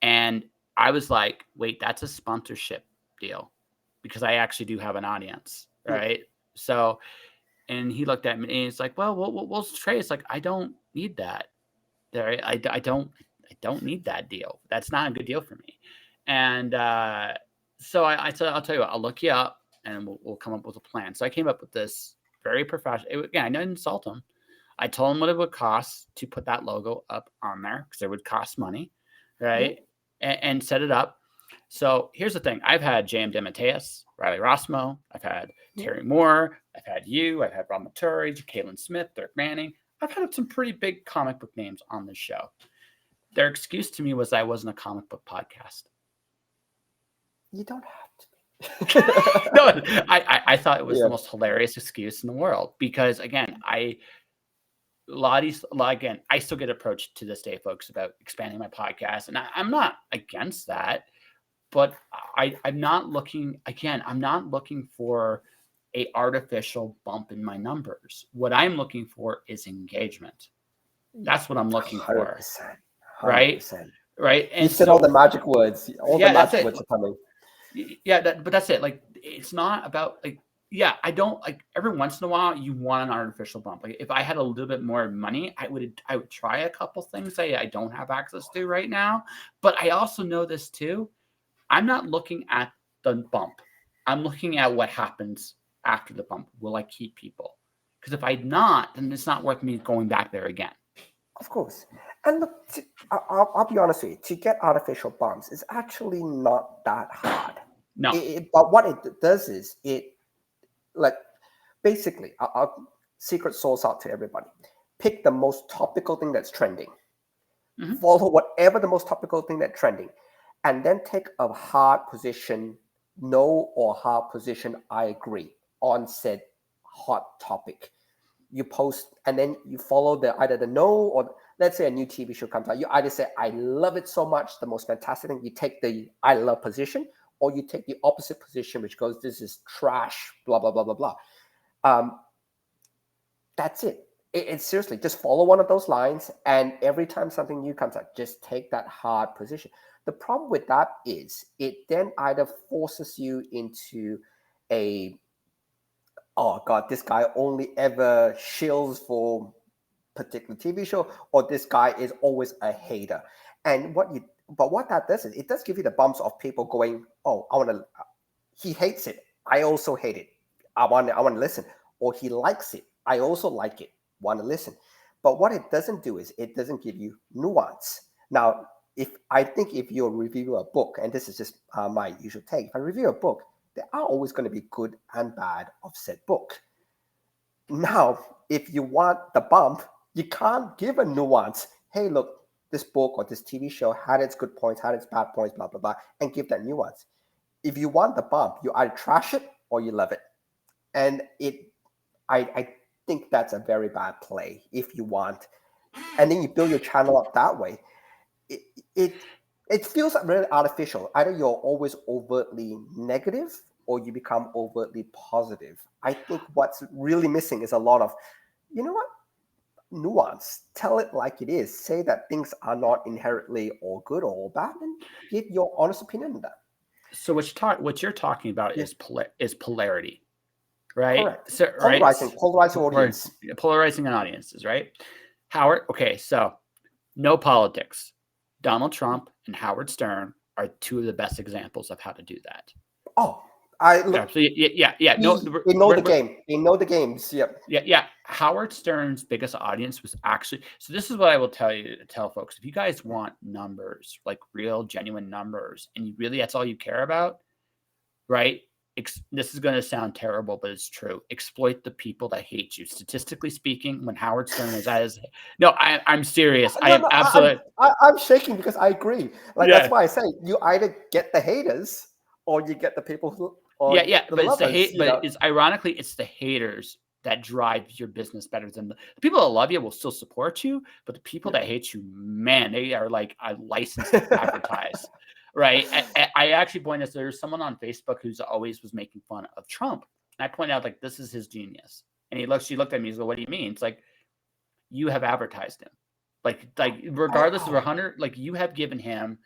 Speaker 1: And I was like, wait, that's a sponsorship deal, because I actually do have an audience,
Speaker 2: Yeah.
Speaker 1: right? So, and he looked at me and he's like, well, we'll trade. It's like, I don't need that. There, I don't need that deal. That's not a good deal for me. And so I said, I'll tell you what, I'll look you up and we'll come up with a plan. So I came up with this very professional. Again, I didn't insult him. I told him what it would cost to put that logo up on there, because it would cost money,
Speaker 2: Yeah.
Speaker 1: right? And set it up. So here's the thing: I've had J.M. DeMatteis, Riley Rossmo, I've had
Speaker 2: Yeah.
Speaker 1: Terry Moore, I've had you, I've had Rob Maturi, Caitlin Smith, Dirk Manning. I've had some pretty big comic book names on this show. Their excuse to me was I wasn't a comic book podcast.
Speaker 2: You don't have to
Speaker 1: No,
Speaker 2: be.
Speaker 1: I thought it was the
Speaker 2: Yeah.
Speaker 1: most hilarious excuse in the world, because again, again, I still get approached to this day, folks, about expanding my podcast, and I'm not against that, but I'm not looking, again, I'm not looking for a artificial bump in my numbers. What I'm looking for is engagement. That's what I'm looking for,
Speaker 2: 100%.
Speaker 1: right?
Speaker 2: 100%.
Speaker 1: Right.
Speaker 2: You
Speaker 1: And
Speaker 2: said all the
Speaker 1: so,
Speaker 2: magic words. All the
Speaker 1: yeah, that's
Speaker 2: magic
Speaker 1: it.
Speaker 2: words are coming.
Speaker 1: Yeah, but that's it. Like, it's not about like, yeah, I don't like, every once in a while you want an artificial bump. Like, if I had a little bit more money, I would try a couple things I don't have access to right now. But I also know this too. I'm not looking at the bump. I'm looking at what happens after the bump. Will I keep people? Because if I'm not, then it's not worth me going back there again.
Speaker 2: Of course. And look, I'll be honest with you, to get artificial bumps is actually not that hard.
Speaker 1: No.
Speaker 2: But what it does is like, basically, I'll secret sauce out to everybody. Pick the most topical thing that's trending.
Speaker 1: Mm-hmm.
Speaker 2: Follow whatever the most topical thing that's trending. And then take a hard position, no, or hard position, I agree, on said hot topic. You post, and then you follow either the no, or let's say a new TV show comes out. You either say, I love it so much, the most fantastic thing. You take the I love position, or you take the opposite position, which goes, this is trash, blah, blah, blah, blah, blah. That's it. It's seriously, just follow one of those lines, and every time something new comes out, just take that hard position. The problem with that is it then either forces you into a, oh God, this guy only ever shills for particular TV show, or this guy is always a hater. And what that does is it does give you the bumps of people going, oh, he hates it, I also hate it. I want to listen. Or he likes it, I also like it, want to listen. But what it doesn't do is it doesn't give you nuance. Now, if you review a book, and this is just my usual take, if I review a book, there are always going to be good and bad of said book. Now, if you want the bump, you can't give a nuance. Hey, look, this book or this TV show had its good points, had its bad points, blah, blah, blah, and give that nuance. If you want the bump, you either trash it or you love it. And I think that's a very bad play if you want. And then you build your channel up that way. It feels really artificial. Either you're always overtly negative or you become overtly positive. I think what's really missing is a lot of, you know what, nuance. Tell it like it is. Say that things are not inherently all good or all bad, and give your honest opinion on that.
Speaker 1: So what you're talking about is polarity, right?
Speaker 2: Correct.
Speaker 1: So,
Speaker 2: Polarizing audience.
Speaker 1: Polarizing an audiences, right? Howard, okay, so no politics. Donald Trump and Howard Stern are two of the best examples of how to do that.
Speaker 2: Oh,
Speaker 1: Yeah.
Speaker 2: No, they know the game. They know the games. Yep.
Speaker 1: Yeah. Howard Stern's biggest audience was actually. So this is what I will tell folks. If you guys want numbers, like real, genuine numbers, and you really that's all you care about, right? This is going to sound terrible, but it's true. Exploit the people that hate you. Statistically speaking, when Howard Stern was at his, no, I'm serious. Absolutely.
Speaker 2: I'm shaking because I agree. That's why I say you either get the haters or you get the people who.
Speaker 1: But it's the hate. But it's ironically, it's the haters that drive your business better than the people that love you will still support you, but the people that hate you, man, they are like a license to advertise. Right. I actually pointed out there's someone on Facebook who's always was making fun of Trump. And I pointed out, like, this is his genius. And she looked at me and said, what do you mean? It's like, you have advertised him. Like regardless of 100, like you have given him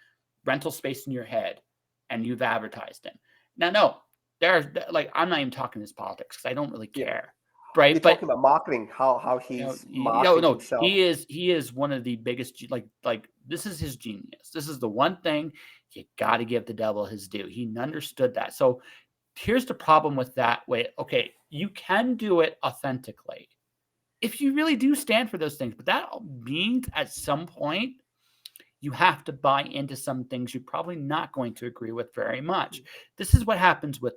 Speaker 1: rental space in your head and you've advertised him. Now, no, there's like, I'm not even talking his politics because I don't really care. Right.
Speaker 2: You're talking about marketing, how he's marketing himself.
Speaker 1: He is one of the biggest, like this is his genius. This is the one thing you got to give the devil his due. He understood that. So here's the problem with that way. Okay, you can do it authentically if you really do stand for those things, but that means at some point you have to buy into some things you're probably not going to agree with very much. This is what happens with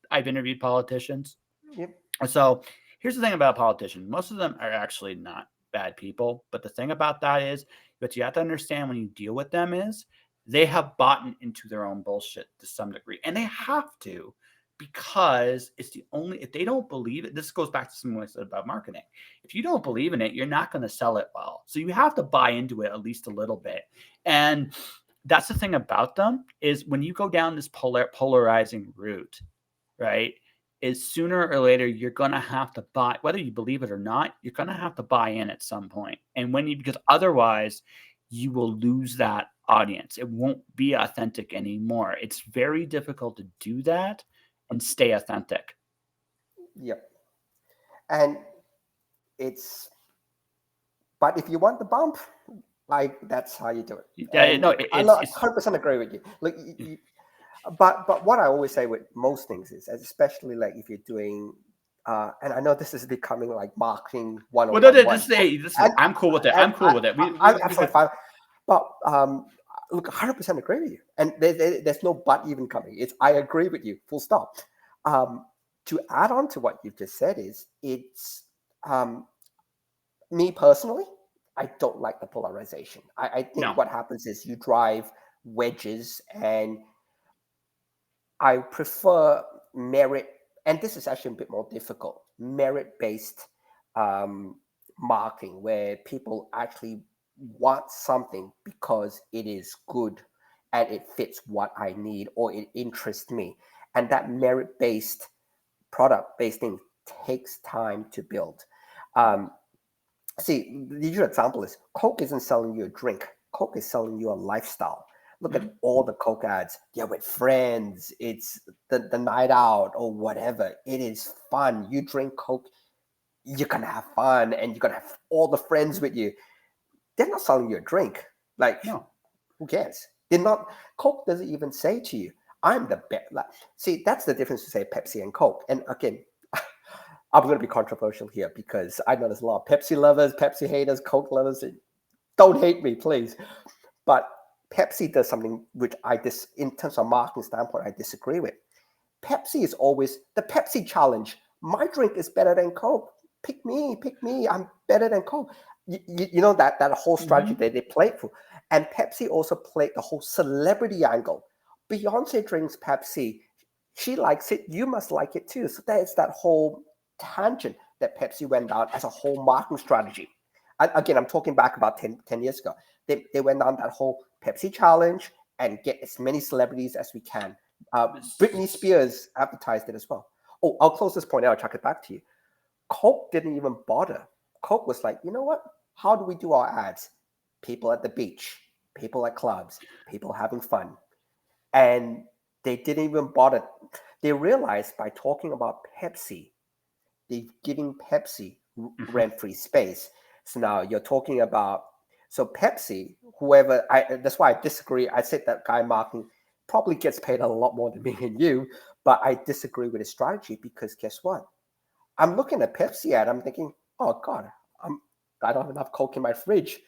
Speaker 1: I've interviewed politicians.
Speaker 2: Yep.
Speaker 1: So here's the thing about politicians. Most of them are actually not bad people. But the thing about that is, what you have to understand when you deal with them is they have bought into their own bullshit to some degree. And they have to, because it's the only, if they don't believe it, this goes back to something I said about marketing. If you don't believe in it, you're not going to sell it well. So you have to buy into it at least a little bit. And that's the thing about them is when you go down this polarizing route, right, is sooner or later you're going to have to buy, whether you believe it or not, you're going to have to buy in at some point. And because otherwise you will lose that audience. It won't be authentic anymore. It's very difficult to do that and stay authentic.
Speaker 2: Yep. And but if you want the bump, that's how you do it.
Speaker 1: Yeah, no,
Speaker 2: I 100% agree with you. Like, but what I always say with most things is, especially like if you're doing, and I know this is becoming like marketing 101.
Speaker 1: Well, I'm cool with it. I'm cool with it.
Speaker 2: I'm absolutely fine. But look, 100% agree with you. And there's no but even coming. It's I agree with you, full stop. To add on to what you've just said it's me personally, I don't like the polarization. I think what happens is you drive wedges, and I prefer merit, and this is actually a bit more difficult, merit-based marketing, where people actually want something because it is good and it fits what I need or it interests me. And that merit-based, product-based thing takes time to build. Um, See, the usual example is Coke isn't selling you a drink. Coke is selling you a lifestyle. Look at all the Coke ads. Yeah, with friends, it's the night out or whatever. It is fun. You drink Coke, you're gonna have fun and you're gonna have all the friends with you. They're not selling you a drink. Like,
Speaker 1: No.
Speaker 2: who cares? They're not. Coke doesn't even say to you, "I'm the best." Like, see, that's the difference to say Pepsi and Coke. And again, I'm going to be controversial here because I know there's a lot of Pepsi lovers, Pepsi haters, Coke lovers. Don't hate me, please. But Pepsi does something which in terms of marketing standpoint, I disagree with. Pepsi is always the Pepsi challenge. My drink is better than Coke. Pick me, pick me. I'm better than Coke. You know that whole strategy that they played for. And Pepsi also played the whole celebrity angle. Beyonce drinks Pepsi. She likes it. You must like it too. So there's that whole tangent that Pepsi went down as a whole marketing strategy. And again, I'm talking back about 10 years ago. They went down that whole Pepsi challenge and get as many celebrities as we can. Britney Spears advertised it as well. Oh, I'll close this point out. I'll chuck it back to you. Coke didn't even bother. Coke was like, you know what? How do we do our ads? People at the beach, people at clubs, people having fun. And they didn't even bother. They realized by talking about Pepsi, they're giving Pepsi rent-free space. So now you're talking about, so Pepsi, that's why I disagree. I said that guy marketing probably gets paid a lot more than me and you, but I disagree with his strategy because guess what? I'm looking at Pepsi ad. I'm thinking, oh God, I don't have enough Coke in my fridge.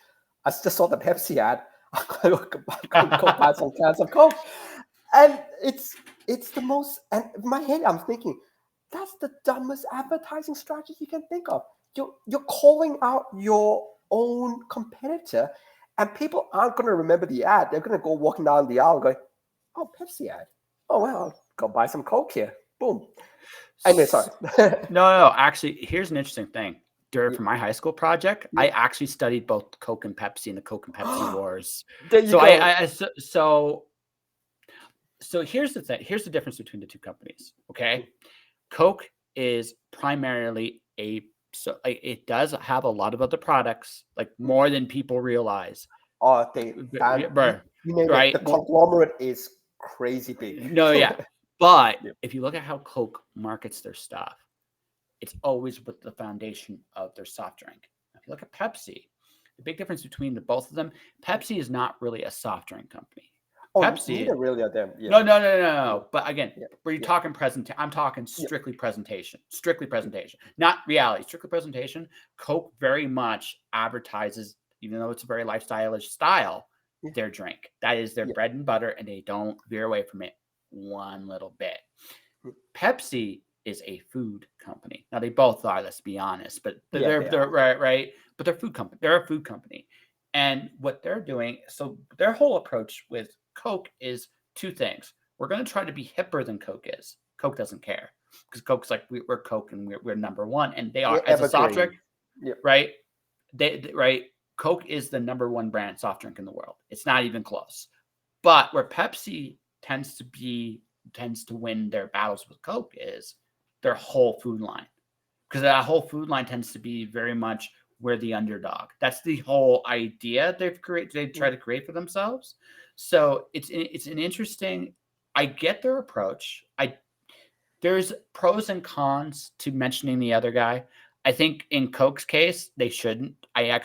Speaker 2: I just saw the Pepsi ad. I'm going to go buy some cans of Coke. And it's the most, and in my head, I'm thinking, that's the dumbest advertising strategy you can think of. You're calling out your own competitor, and people aren't going to remember the ad. They're going to go walking down the aisle going, oh, Pepsi ad. Oh, well, I'll go buy some Coke here. Boom. Anyway, sorry.
Speaker 1: No. Actually, here's an interesting thing. For my high school project, I actually studied both Coke and Pepsi and the Coke and Pepsi wars.
Speaker 2: There you
Speaker 1: go. So here's the thing. Here's the difference between the two companies. Okay, Coke is primarily it does have a lot lot of other products, like more than people realize.
Speaker 2: Oh,
Speaker 1: Right.
Speaker 2: The conglomerate is crazy big.
Speaker 1: No, yeah. But if you look at how Coke markets their stuff, it's always with the foundation of their soft drink. If you look at Pepsi, the big difference between the both of them, Pepsi is not really a soft drink company.
Speaker 2: Oh,
Speaker 1: Pepsi,
Speaker 2: neither really are them.
Speaker 1: Yeah. No. But again, were you talking presentation? I'm talking strictly presentation. Strictly presentation, not reality. Strictly presentation. Coke very much advertises, even though it's a very lifestyleish style, their drink. That is their bread and butter, and they don't veer away from it one little bit. Pepsi is a food company. Now they both are, let's be honest, but they're right. But they're food company. They're a food company, and what they're doing. So their whole approach with Coke is two things. We're going to try to be hipper than Coke is. Coke doesn't care because Coke's like we're Coke and we're number one, and they are as a soft drink, right? Right. Coke is the number one brand soft drink in the world. It's not even close. But where Pepsi tends to win their battles with Coke is their whole food line, because that whole food line tends to be very much we're the underdog. That's the whole idea they try to create for themselves. So it's an interesting. I get their approach. There's pros and cons to mentioning the other guy. I think in Coke's case, they shouldn't. I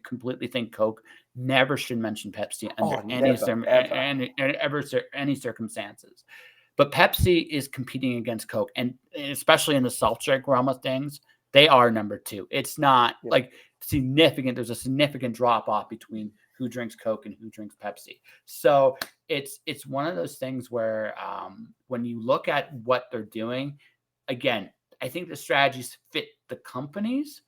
Speaker 1: completely think Coke never should mention Pepsi under any circumstances. But Pepsi is competing against Coke, and especially in the soft drink realm of things, they are number two. It's not like significant. There's a significant drop off between who drinks Coke and who drinks Pepsi. So it's one of those things where when you look at what they're doing, again, I think the strategies fit the companies,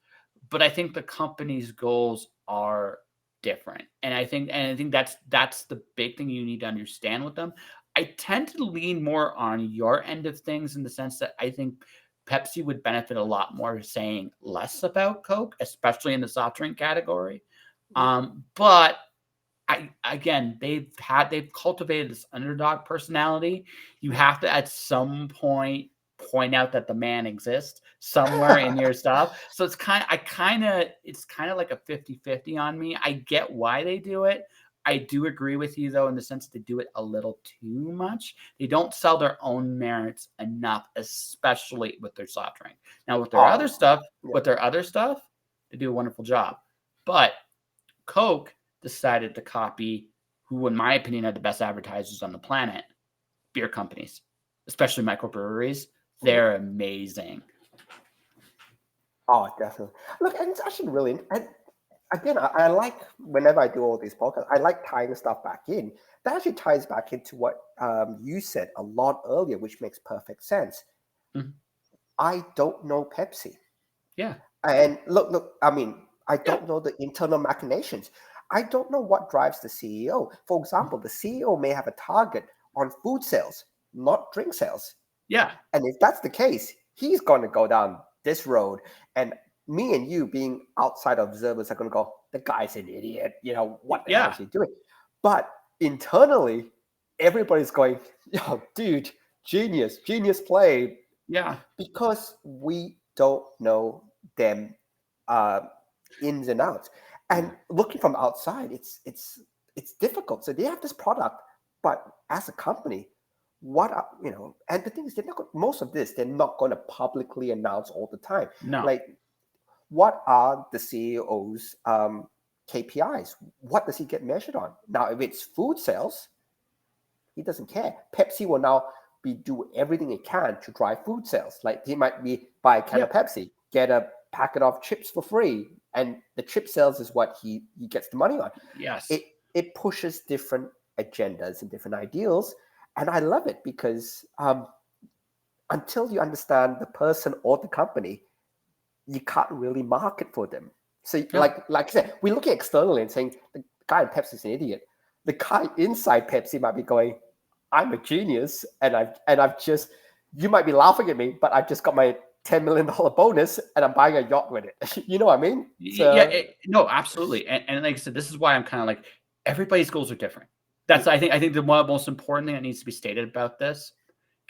Speaker 1: but I think the companies' goals are different. And I think that's the big thing you need to understand with them. I tend to lean more on your end of things in the sense that I think Pepsi would benefit a lot more saying less about Coke, especially in the soft drink category. But again, they've cultivated this underdog personality. You have to at some point point out that the man exists somewhere in your stuff. So it's kind of like a 50-50 on me. I get why they do it. I do agree with you though, in the sense they do it a little too much. They don't sell their own merits enough, especially with their soft drink. Now with their other stuff, they do a wonderful job. But Coke decided to copy who, in my opinion, had the best advertisers on the planet, beer companies, especially microbreweries. They're amazing.
Speaker 2: Oh, definitely. Look, and it's actually really, and again, I like, whenever I do all these podcasts, I like tying stuff back in. That actually ties back into what you said a lot earlier, which makes perfect sense.
Speaker 1: Mm-hmm.
Speaker 2: I don't know Pepsi.
Speaker 1: Yeah.
Speaker 2: And look, I mean, I don't know the internal machinations. I don't know what drives the CEO. For example, the CEO may have a target on food sales, not drink sales.
Speaker 1: Yeah.
Speaker 2: And if that's the case, he's going to go down this road. And me and you, being outside observers, are going to go, the guy's an idiot. You know, what the hell is he doing? But internally, everybody's going, yo, dude, genius play.
Speaker 1: Yeah.
Speaker 2: Because we don't know them ins and outs. And looking from outside, it's difficult. So they have this product, but as a company, and the thing is, most of this they're not going to publicly announce all the time.
Speaker 1: No.
Speaker 2: Like, what are the CEO's KPIs? What does he get measured on? Now, if it's food sales, he doesn't care. Pepsi will now do everything it can to drive food sales. Like, he might be buy a can of Pepsi, get a packet of chips for free, and the chip sales is what he gets the money on.
Speaker 1: Yes.
Speaker 2: It pushes different agendas and different ideals, and I love it because until you understand the person or the company, you can't really market for them. So, like I said, we're looking externally and saying the guy in Pepsi is an idiot. The guy inside Pepsi might be going, I'm a genius, and I've just, you might be laughing at me, but I've just got my $10 million bonus and I'm buying a yacht with it. You know what I mean?
Speaker 1: So, no, absolutely. And like I said, this is why I'm kind of like, everybody's goals are different. That's, I think the one most important thing that needs to be stated about this,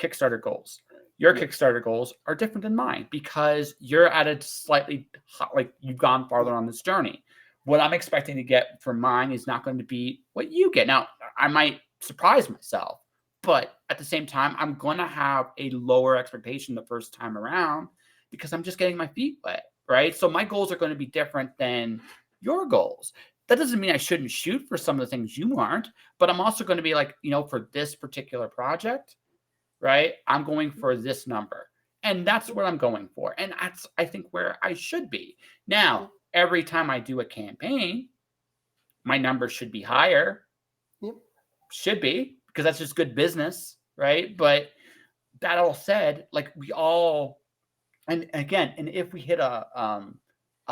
Speaker 1: Kickstarter goals. Your Kickstarter goals are different than mine because you're at a slightly, like, you've gone farther on this journey. What I'm expecting to get from mine is not going to be what you get. Now, I might surprise myself, but at the same time, I'm going to have a lower expectation the first time around because I'm just getting my feet wet, right? So my goals are going to be different than your goals. That doesn't mean I shouldn't shoot for some of the things you aren't, but I'm also going to be like, for this particular project, right? I'm going for this number. And that's what I'm going for. And that's, I think, where I should be. Now, every time I do a campaign, my numbers should be higher.
Speaker 2: Yep.
Speaker 1: Should be, because that's just good business, right? But that all said, like, we all, and again, and if we hit a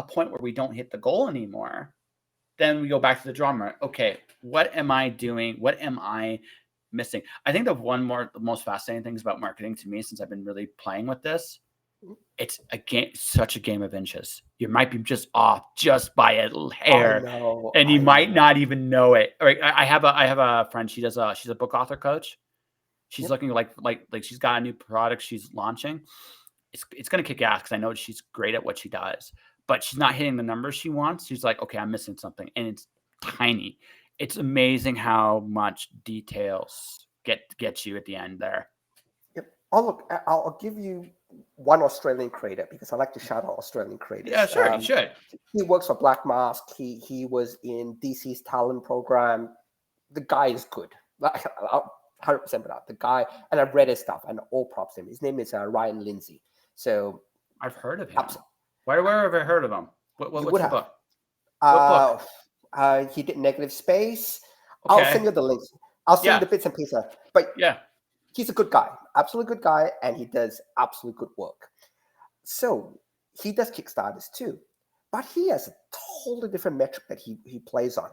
Speaker 1: point where we don't hit the goal anymore, then we go back to the drama. Okay, what am I doing? What am I missing? I think the most fascinating things about marketing to me, since I've been really playing with this, it's such a game of inches. You might be just off just by a hair, and you might not even know it. Right? I have a friend. She's a book author coach. She's looking like she's got a new product she's launching. It's gonna kick ass because I know she's great at what she does, but she's not hitting the numbers she wants. She's like, okay, I'm missing something, and it's tiny. It's amazing how much details get you at the end there.
Speaker 2: Yep. I'll give you one Australian creator because I like to shout out Australian creators.
Speaker 1: Yeah, sure, you should.
Speaker 2: He works for Black Mask. He was in DC's talent program. The guy is good. 100% about the guy, and I've read his stuff, and all props to him. His name is Ryan Lindsay. So
Speaker 1: I've heard of him. Where have I heard of him? What's the book?
Speaker 2: What book? He did Negative Space. Okay. I'll send you the links. I'll send you the bits and pieces. But he's a good guy, absolutely good guy, and he does absolutely good work. So he does Kickstarters too, but he has a totally different metric that he plays on.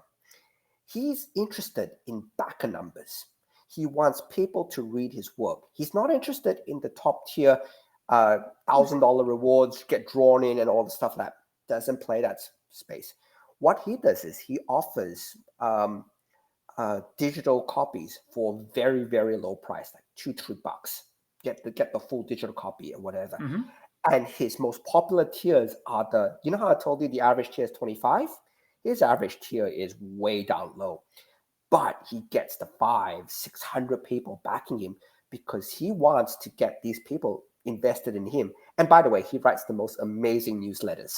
Speaker 2: He's interested in backer numbers. He wants people to read his work. He's not interested in the top tier $1,000 rewards, get drawn in and all the stuff that doesn't play that space. What he does is he offers digital copies for very, very low price, like $2-3. Get the full digital copy or whatever.
Speaker 1: Mm-hmm.
Speaker 2: And his most popular tiers are you know how I told you the average tier is 25? His average tier is way down low. But he gets the 500-600 people backing him because he wants to get these people invested in him. And by the way, he writes the most amazing newsletters.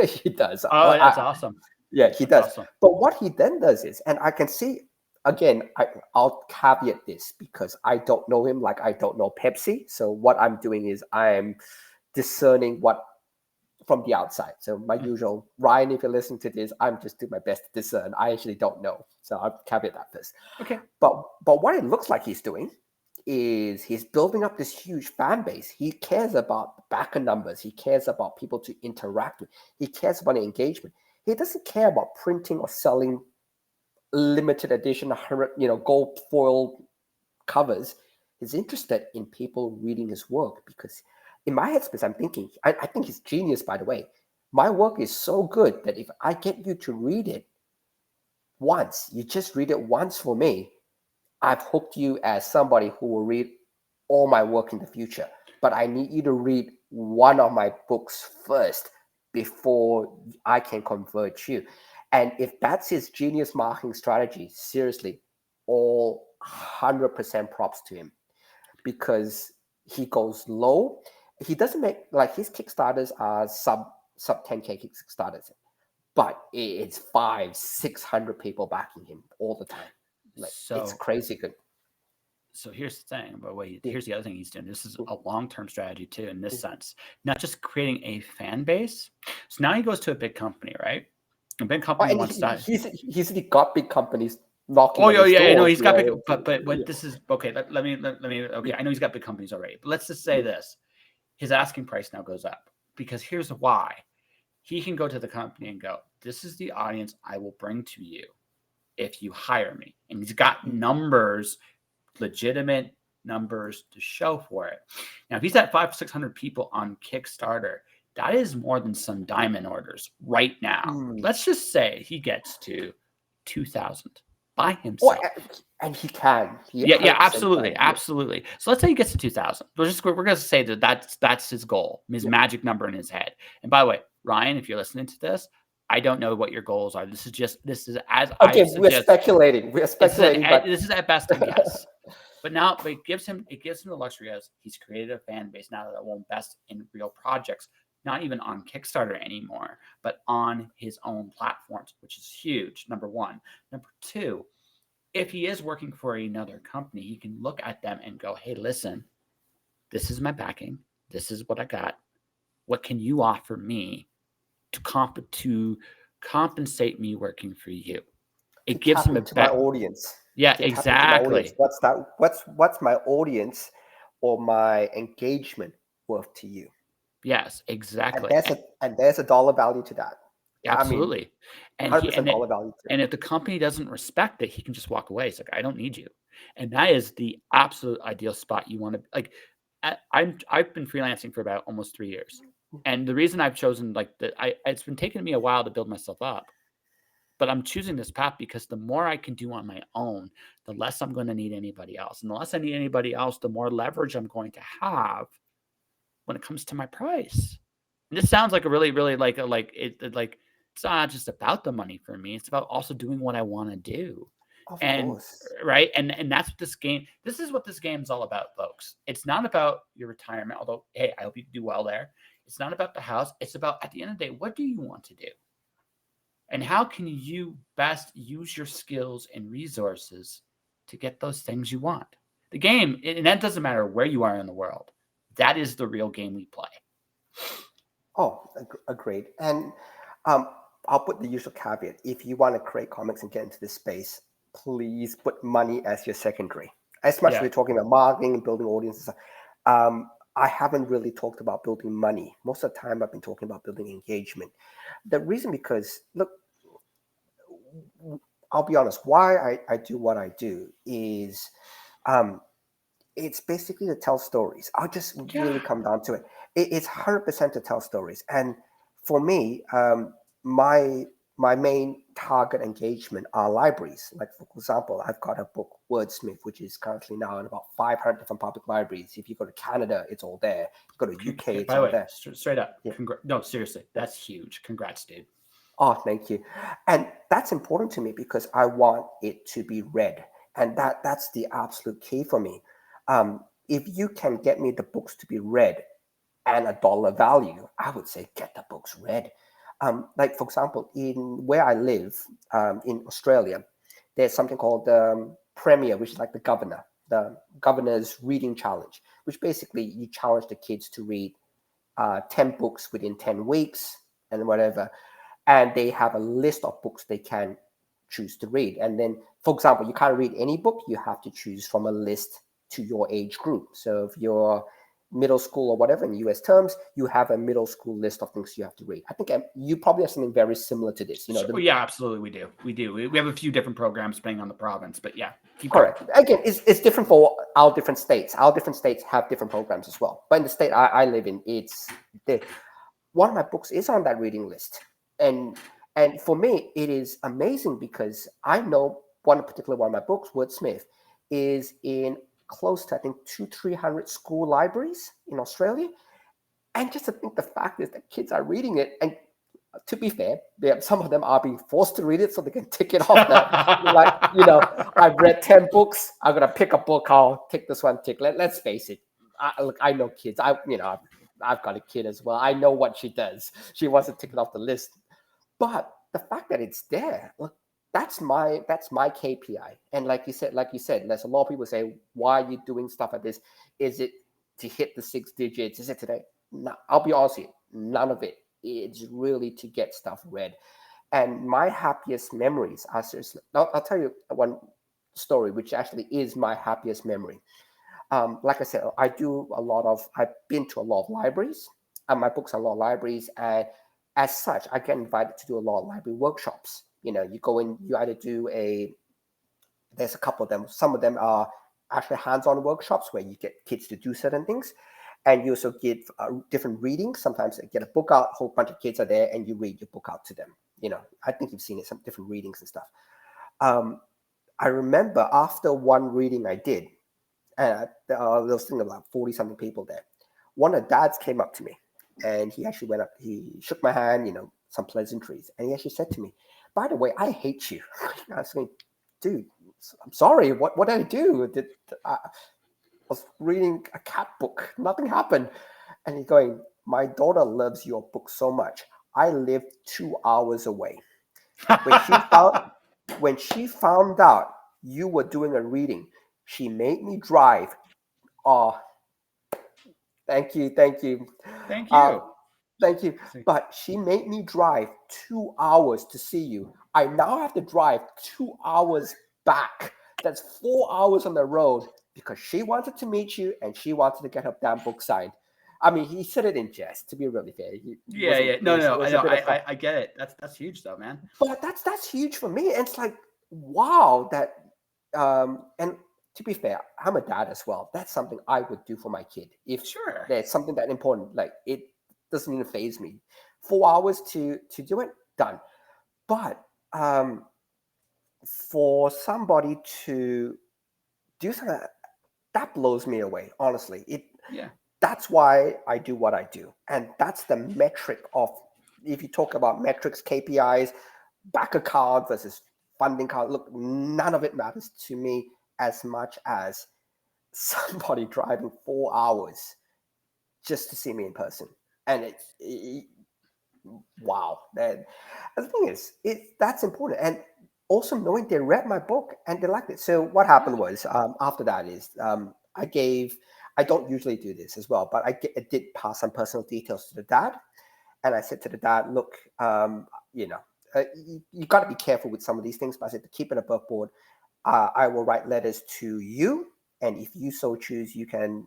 Speaker 2: He does.
Speaker 1: Oh, that's awesome.
Speaker 2: Yeah, he
Speaker 1: That's
Speaker 2: does.
Speaker 1: awesome.
Speaker 2: But what he then does is, and I can see, again, I'll caveat this because I don't know him like I don't know Pepsi. So what I'm doing is I'm discerning what from the outside. So my usual, Ryan, if you're listening to this, I'm just doing my best to discern. I actually don't know. So I'll caveat that first.
Speaker 1: Okay.
Speaker 2: But what it looks like he's doing is he's building up this huge fan base. He cares about backer numbers. He cares about people to interact with. He cares about engagement. He doesn't care about printing or selling limited edition, gold foil covers. He's interested in people reading his work because in my headspace, I'm thinking, I think he's genius, by the way. My work is so good that if I get you to read it once, you just read it once for me, I've hooked you as somebody who will read all my work in the future. But I need you to read one of my books first before I can convert you. And if that's his genius marketing strategy, seriously, all 100% props to him because he goes low. He doesn't make like his Kickstarters are sub 10K Kickstarters, but it's 500-600 people backing him all the time. Like it's crazy good.
Speaker 1: So here's the thing, but wait, here's the other thing he's doing. This is a long-term strategy too, in this sense, not just creating a fan base. So now he goes to a big company, right? A big company wants to.
Speaker 2: He's got big companies knocking.
Speaker 1: Oh
Speaker 2: on his
Speaker 1: yeah,
Speaker 2: doors,
Speaker 1: I know he's got big,
Speaker 2: right?
Speaker 1: but what this is okay. Let me. Okay, I know he's got big companies already, but let's just say this: his asking price now goes up because here's why. He can go to the company and go, "This is the audience I will bring to you if you hire me," and he's got numbers. Legitimate numbers to show for it. Now, if he's at 500-600 people on Kickstarter, that is more than some diamond orders right now. Let's just say he gets to 2,000 by himself.
Speaker 2: And he can.
Speaker 1: Yeah, absolutely. So let's say he gets to 2,000. We're going to say that's his goal, his magic number in his head. And by the way, Ryan, if you're listening to this, I don't know what your goals are. This is as
Speaker 2: okay. We're speculating. This
Speaker 1: is at best a guess. But it gives him the luxury as he's created a fan base now that will invest in real projects, not even on Kickstarter anymore, but on his own platforms, which is huge. Number one. Number two, if he is working for another company, he can look at them and go, "Hey, listen, this is my backing. This is what I got. What can you offer me to compensate me working for you?" It gives him
Speaker 2: my audience.
Speaker 1: Yeah, exactly.
Speaker 2: What's that? What's my audience or my engagement worth to you?
Speaker 1: Yes, exactly.
Speaker 2: And there's a dollar value to that.
Speaker 1: Absolutely.
Speaker 2: I mean, 100% dollar value.
Speaker 1: And if the company doesn't respect it, he can just walk away. It's like, I don't need you. And that is the absolute ideal spot you want to like. I've been freelancing for about almost 3 years. And the reason I've chosen it's been taking me a while to build myself up. But I'm choosing this path because the more I can do on my own, the less I'm going to need anybody else. And the less I need anybody else, the more leverage I'm going to have when it comes to my price. And this sounds like a really, really it's not just about the money for me. It's about also doing what I want to do.
Speaker 2: Of course.
Speaker 1: Right. And that's what this is what this game's all about, folks. It's not about your retirement, although, hey, I hope you do well there. It's not about the house. It's about, at the end of the day, what do you want to do? And how can you best use your skills and resources to get those things you want? The game, and that doesn't matter where you are in the world. That is the real game we play.
Speaker 2: Oh, agreed. And I'll put the usual caveat. If you want to create comics and get into this space, please put money as your secondary. Especially we're talking about marketing and building audiences. I haven't really talked about building money. Most of the time, I've been talking about building engagement. The reason because, look, I'll be honest, why I do what I do is it's basically to tell stories. I'll just really come down to it. It's 100% to tell stories. And for me, my my main target engagement are libraries. Like, for example, I've got a book, Wordsmith, which is currently now in about 500 different public libraries. If you go to Canada, it's all there. You go to UK, it's
Speaker 1: By the
Speaker 2: all
Speaker 1: way,
Speaker 2: there.
Speaker 1: straight up,
Speaker 2: Yeah.
Speaker 1: no, seriously, that's huge. Congrats, dude.
Speaker 2: Oh, thank you. And that's important to me because I want it to be read. And that's the absolute key for me. If you can get me the books to be read and a dollar value, I would say get the books read. Like, for example, in where I live, in Australia, there's something called Premier, which is like the governor's reading challenge, which basically you challenge the kids to read 10 books within 10 weeks and whatever. And they have a list of books they can choose to read. And then, for example, you can't read any book, you have to choose from a list to your age group. So if you're middle school or whatever in US terms, you have a middle school list of things you have to read. I think you probably have something very similar to this.
Speaker 1: Yeah, absolutely, we do. We have a few different programs depending on the province, but yeah,
Speaker 2: correct. Again, it's different for our different states. Our different states have different programs as well. But in the state I live in, one of my books is on that reading list. And for me, it is amazing because I know one of my books, Wordsmith, is in close to, I think, 300 school libraries in Australia. And just to think the fact is that kids are reading it. And to be fair, some of them are being forced to read it so they can tick it off. I've read 10 books. I'm going to pick a book. I'll take this one, tick. Let's face it. I know kids. I've got a kid as well. I know what she does. She wants to tick it off the list. But the fact that it's there, look, that's my KPI. And like you said, there's a lot of people say, why are you doing stuff like this? Is it to hit the 6 digits? Is it today? No, I'll be honest with you, none of it. It's really to get stuff read. And my happiest memories are seriously, I'll tell you one story, which actually is my happiest memory. Like I said, I've been to a lot of libraries, and my books are a lot of libraries. And as such, I get invited to do a lot of library workshops. You go in, you either there's a couple of them. Some of them are actually hands-on workshops where you get kids to do certain things. And you also give different readings. Sometimes you get a book out, a whole bunch of kids are there, and you read your book out to them. I think you've seen it, some different readings and stuff. I remember after one reading I did, and there was thinking about 40-something people there. One of the dads came up to me, and he actually went up, he shook my hand, some pleasantries. And he actually said to me, by the way, I hate you. I was saying, dude, I'm sorry. What did I do? I was reading a cat book. Nothing happened. And he's going, my daughter loves your book so much. I live 2 hours away. When she found out you were doing a reading, she made me drive. Oh, thank you.
Speaker 1: Thank you.
Speaker 2: Thank you. But she made me drive 2 hours to see you. I now have to drive 2 hours back. That's 4 hours on the road because she wanted to meet you and she wanted to get her damn book signed. I mean, he said it in jest, to be really fair.
Speaker 1: No, I get it. That's huge though, man.
Speaker 2: But that's huge for me. And it's like, wow, and to be fair, I'm a dad as well. That's something I would do for my kid. If there's something that important, like, it doesn't even faze me. 4 hours to do it, done. But for somebody to do something that blows me away, honestly. That's why I do what I do. And that's the metric of, if you talk about metrics, KPIs, back account versus funding card, look, none of it matters to me as much as somebody driving 4 hours just to see me in person. And wow. And the thing is, that's important. And also knowing they read my book and they liked it. So what happened was, after that is, I don't usually do this as well, but I did pass some personal details to the dad. And I said to the dad, look, you got to be careful with some of these things, but I said to keep it above board. I will write letters to you. And if you so choose, you can,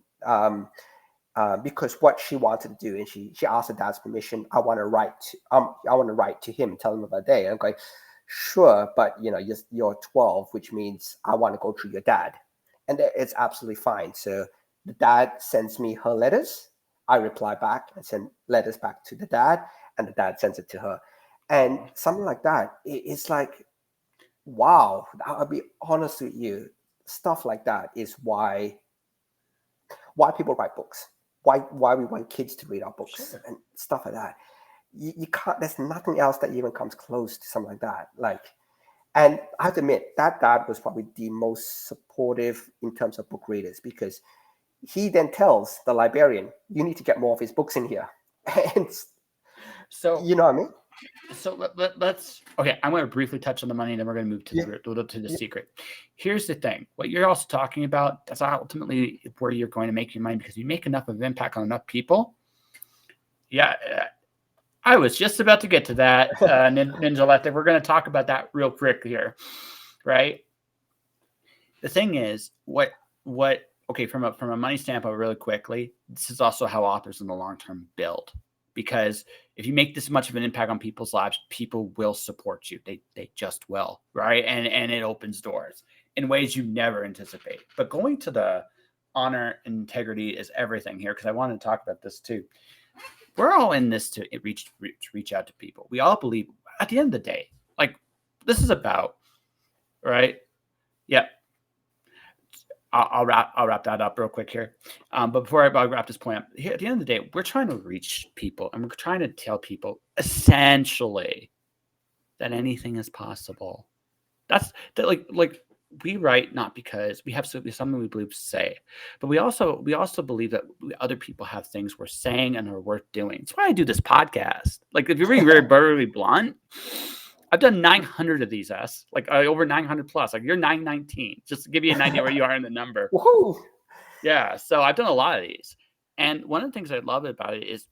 Speaker 2: because what she wanted to do, and she asked her dad's permission. I want to write to him, tell him about the day. And I'm going, sure, but you're 12, which means I want to go through your dad, and it's absolutely fine. So the dad sends me her letters. I reply back and send letters back to the dad, and the dad sends it to her. And something like that, it's like, wow, I'll be honest with you. Stuff like that is why people write books, why we want kids to read our books
Speaker 1: Sure.
Speaker 2: and stuff like that. You can't. There's nothing else that even comes close to something like that. Like, and I have to admit that dad was probably the most supportive in terms of book readers, because he then tells the librarian, "You need to get more of his books in here," and
Speaker 1: So
Speaker 2: you know what I mean?
Speaker 1: so let's okay. I'm going to briefly touch on the money, and then we're going to move to
Speaker 2: Yeah,
Speaker 1: the
Speaker 2: yeah,
Speaker 1: secret. Here's the thing: what you're also talking about, that's ultimately where you're going to make your money, because you make enough of an impact on enough people. Yeah, I was just about to get to that, Ninja Electric. We're going to talk about that real quick here, right? The thing is, what okay, from a money standpoint, really quickly, this is also how authors in the long term build. Because if you make this much of an impact on people's lives, people will support you. They just will, right? And it opens doors in ways you never anticipate. But going to the honor and integrity is everything here, because I want to talk about this too. We're all in this to reach out to people. We all believe at the end of the day, like this is about, right? Yeah, I'll wrap that up real quick here. But before I wrap this point up, here at the end of the day, we're trying to reach people, and we're trying to tell people essentially that anything is possible. That's that like we write not because we have something we believe to say, but we also believe that other people have things we're saying and are worth doing. That's why I do this podcast. Like if you're being very very blunt, I've done 900 of these, like over 900 plus. Like you're 919, just to give you an idea where you are in the number.
Speaker 2: woohoo!
Speaker 1: Yeah, so I've done a lot of these, and one of the things I love about it is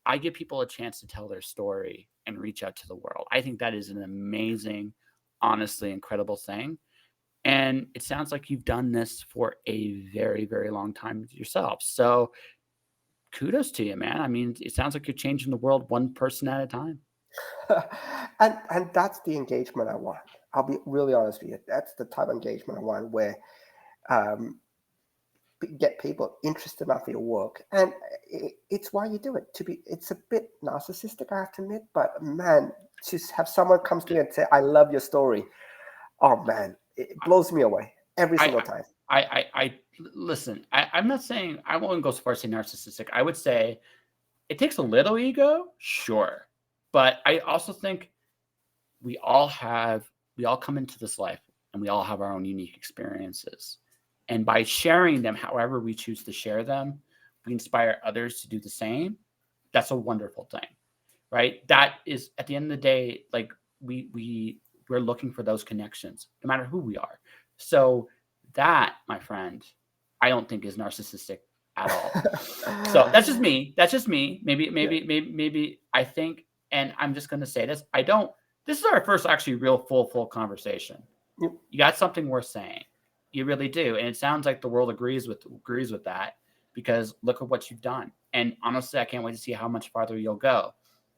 Speaker 1: I give people a chance to tell their story and reach out to the world. I think that is an amazing, honestly incredible thing, and it sounds like you've done this for a very, very long time yourself. So kudos to you, man. I mean, it sounds like you're changing the world one person at a time.
Speaker 2: And that's the engagement I want. I'll be really honest with you. That's the type of engagement I want, where um, get people interested enough in your work, and it's why you do it. It's a bit narcissistic, I have to admit, but man, to have someone comes to me and say, "I love your story," oh man, it blows me away every single
Speaker 1: I
Speaker 2: time.
Speaker 1: I listen. I'm not saying I won't go so far as to say narcissistic. I would say it takes a little ego, sure, but I also think we all come into this life and we all have our own unique experiences. And by sharing them however we choose to share them, we inspire others to do the same. That's a wonderful thing, right? That is at the end of the day, like we're looking for those connections, no matter who we are. So that, my friend, I don't think is narcissistic at all. So that's just me. That's just me.
Speaker 2: Yeah.
Speaker 1: Maybe I think, and I'm just going to say this. I don't. This is our first actually real full conversation.
Speaker 2: Yep.
Speaker 1: You got something worth saying. You really do, and it sounds like the world agrees with that, because look at what you've done. And honestly, I can't wait to see how much farther you'll go.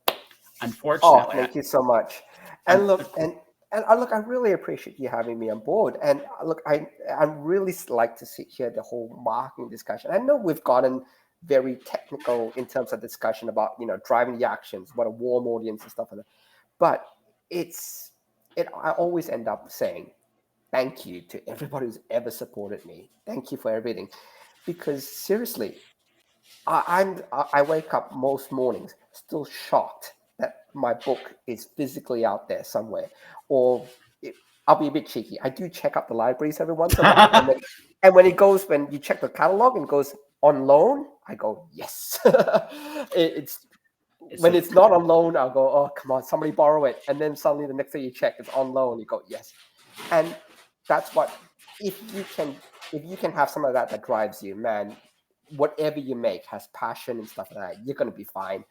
Speaker 2: Oh,
Speaker 1: Unfortunately,
Speaker 2: thank you so much. And
Speaker 1: un-
Speaker 2: look, and look, I really appreciate you having me on board. And look, I really like to hear the whole marketing discussion. I know we've gotten very technical in terms of discussion about driving the actions, what a warm audience and stuff like that. But it's I always end up saying thank you to everybody who's ever supported me. Thank you for everything, because seriously, I wake up most mornings still shocked that my book is physically out there somewhere. Or I'll be a bit cheeky. I do check up the libraries every once in a while, and when you check the catalog and it goes on loan, I go yes. It's
Speaker 1: it's
Speaker 2: when
Speaker 1: so
Speaker 2: it's not on loan, I'll go, oh come on, somebody borrow it, and then suddenly the next day you check it's on loan, you go yes. And that's what, if you can have some of that drives you, man, whatever you make has passion and stuff like that, you're going to be fine.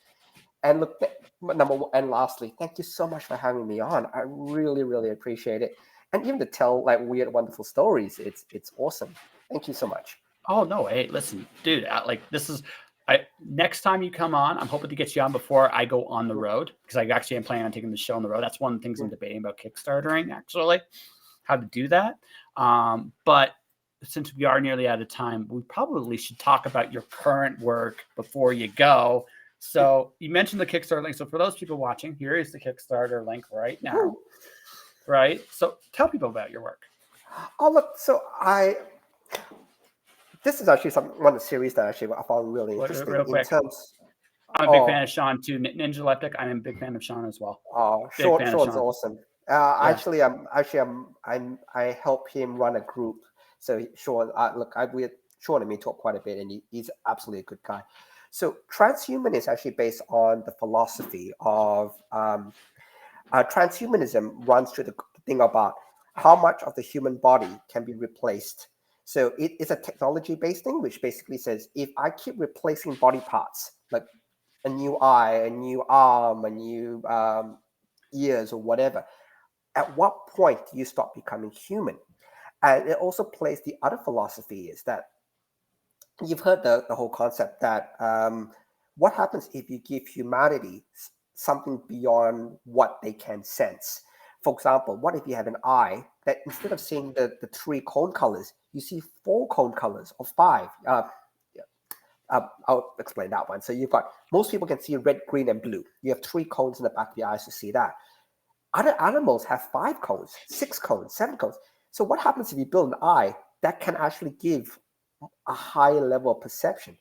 Speaker 2: And look, number one, and lastly, thank you so much for having me on. I really really appreciate it, and even to tell like weird wonderful stories, it's awesome. Thank you so much.
Speaker 1: Oh no! Hey, listen, dude. Like this is. Next time you come on, I'm hoping to get you on before I go on the
Speaker 2: Yeah,
Speaker 1: road, because I actually am planning on taking the show on the road. That's one of the things
Speaker 2: yeah.
Speaker 1: I'm debating about Kickstartering, actually, how to do that. But since we are nearly out of time, we probably should talk about your current work before you go. So you mentioned the Kickstarter link. So for those people watching, here is the Kickstarter link right now.
Speaker 2: Woo.
Speaker 1: Right. So tell people about your work.
Speaker 2: Oh, look. So this is actually one of the series that actually I found really interesting
Speaker 1: Real quick.
Speaker 2: in terms.
Speaker 1: I'm a big fan of Sean too. Ninja Leptic. I'm a big fan of Sean as well.
Speaker 2: Sean's awesome. I help him run a group. So Sean, Sean and me talk quite a bit, and he's absolutely a good guy. So transhuman is actually based on the philosophy of transhumanism runs through the thing about how much of the human body can be replaced. So it's a technology-based thing, which basically says if I keep replacing body parts, like a new eye, a new arm, a new ears, or whatever, at what point do you stop becoming human? And it also plays the other philosophy is that you've heard the whole concept that what happens if you give humanity something beyond what they can sense? For example, what if you have an eye that instead of seeing the 3 cone colors, you see 4 cone colors or 5? I'll explain that one. So most people can see red, green, and blue. You have 3 cones in the back of your eyes to see that. Other animals have 5 cones, 6 cones, 7 cones. So what happens if you build an eye that can actually give a higher level of perception?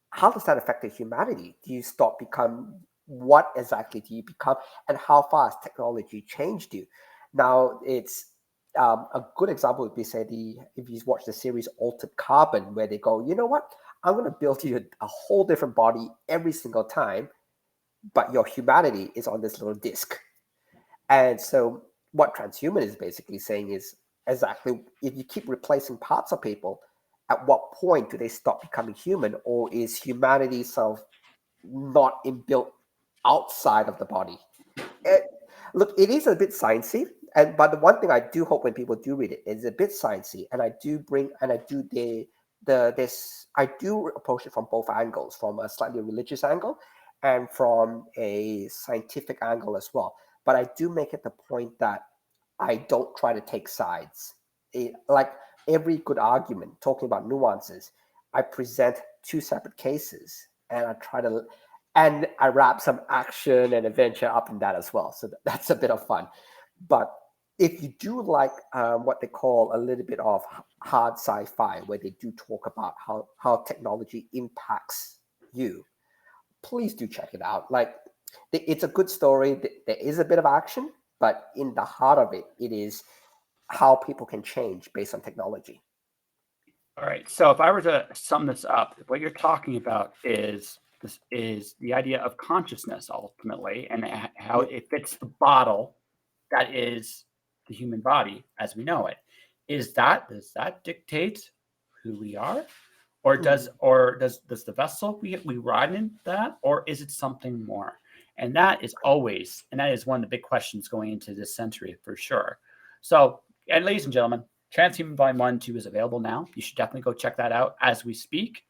Speaker 2: How does that affect the humanity? Do you what exactly do you become, and how far has technology changed you? Now, it's a good example would be, say, if you watch the series Altered Carbon, where they go, you know what, I'm going to build you a whole different body every single time, but your humanity is on this little disc. And so what transhuman is basically saying is exactly, if you keep replacing parts of people, at what point do they stop becoming human, or is humanity self not inbuilt outside of the body? Look, it is a bit sciencey, but the one thing I do hope when people do read it is a bit sciencey, and I do approach it from both angles, from a slightly religious angle and from a scientific angle as well. But I do make it the point that I don't try to take sides. Like every good argument, talking about nuances, I present 2 separate cases, and I wrap some action and adventure up in that as well. So that's a bit of fun. But if you do like what they call a little bit of hard sci-fi, where they do talk about how technology impacts you, please do check it out. Like, it's a good story. There is a bit of action, but in the heart of it, it is how people can change based on technology.
Speaker 1: All right. So if I were to sum this up, what you're talking about is the idea of consciousness ultimately, and how it fits the bottle that is the human body as we know it. Does that dictate who we are? Or does the vessel we ride in that, or is it something more? And that is one of the big questions going into this century for sure. So, and ladies and gentlemen, Transhuman Volume 1, 2 is available now. You should definitely go check that out as we speak.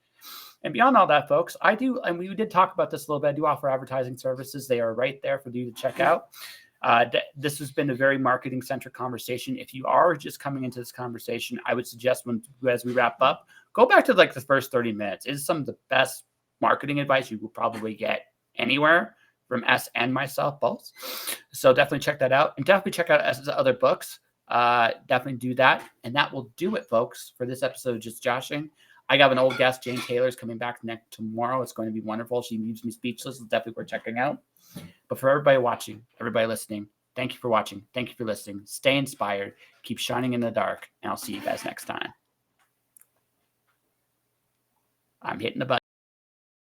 Speaker 1: And beyond all that, folks, and we did talk about this a little bit, I do offer advertising services. They are right there for you to check out. This has been a very marketing-centric conversation. If you are just coming into this conversation, I would suggest as we wrap up, go back to like the first 30 minutes. It's some of the best marketing advice you will probably get anywhere from us and myself both. So definitely check that out, and definitely check out S's other books. Definitely do that. And that will do it, folks, for this episode of Just Joshing. I got an old guest, Jane Taylor's coming back tomorrow. It's going to be wonderful. She leaves me speechless. It's definitely worth checking out. But for everybody watching, everybody listening, thank you for watching. Thank you for listening. Stay inspired. Keep shining in the dark. And I'll see you guys next time. I'm hitting the button.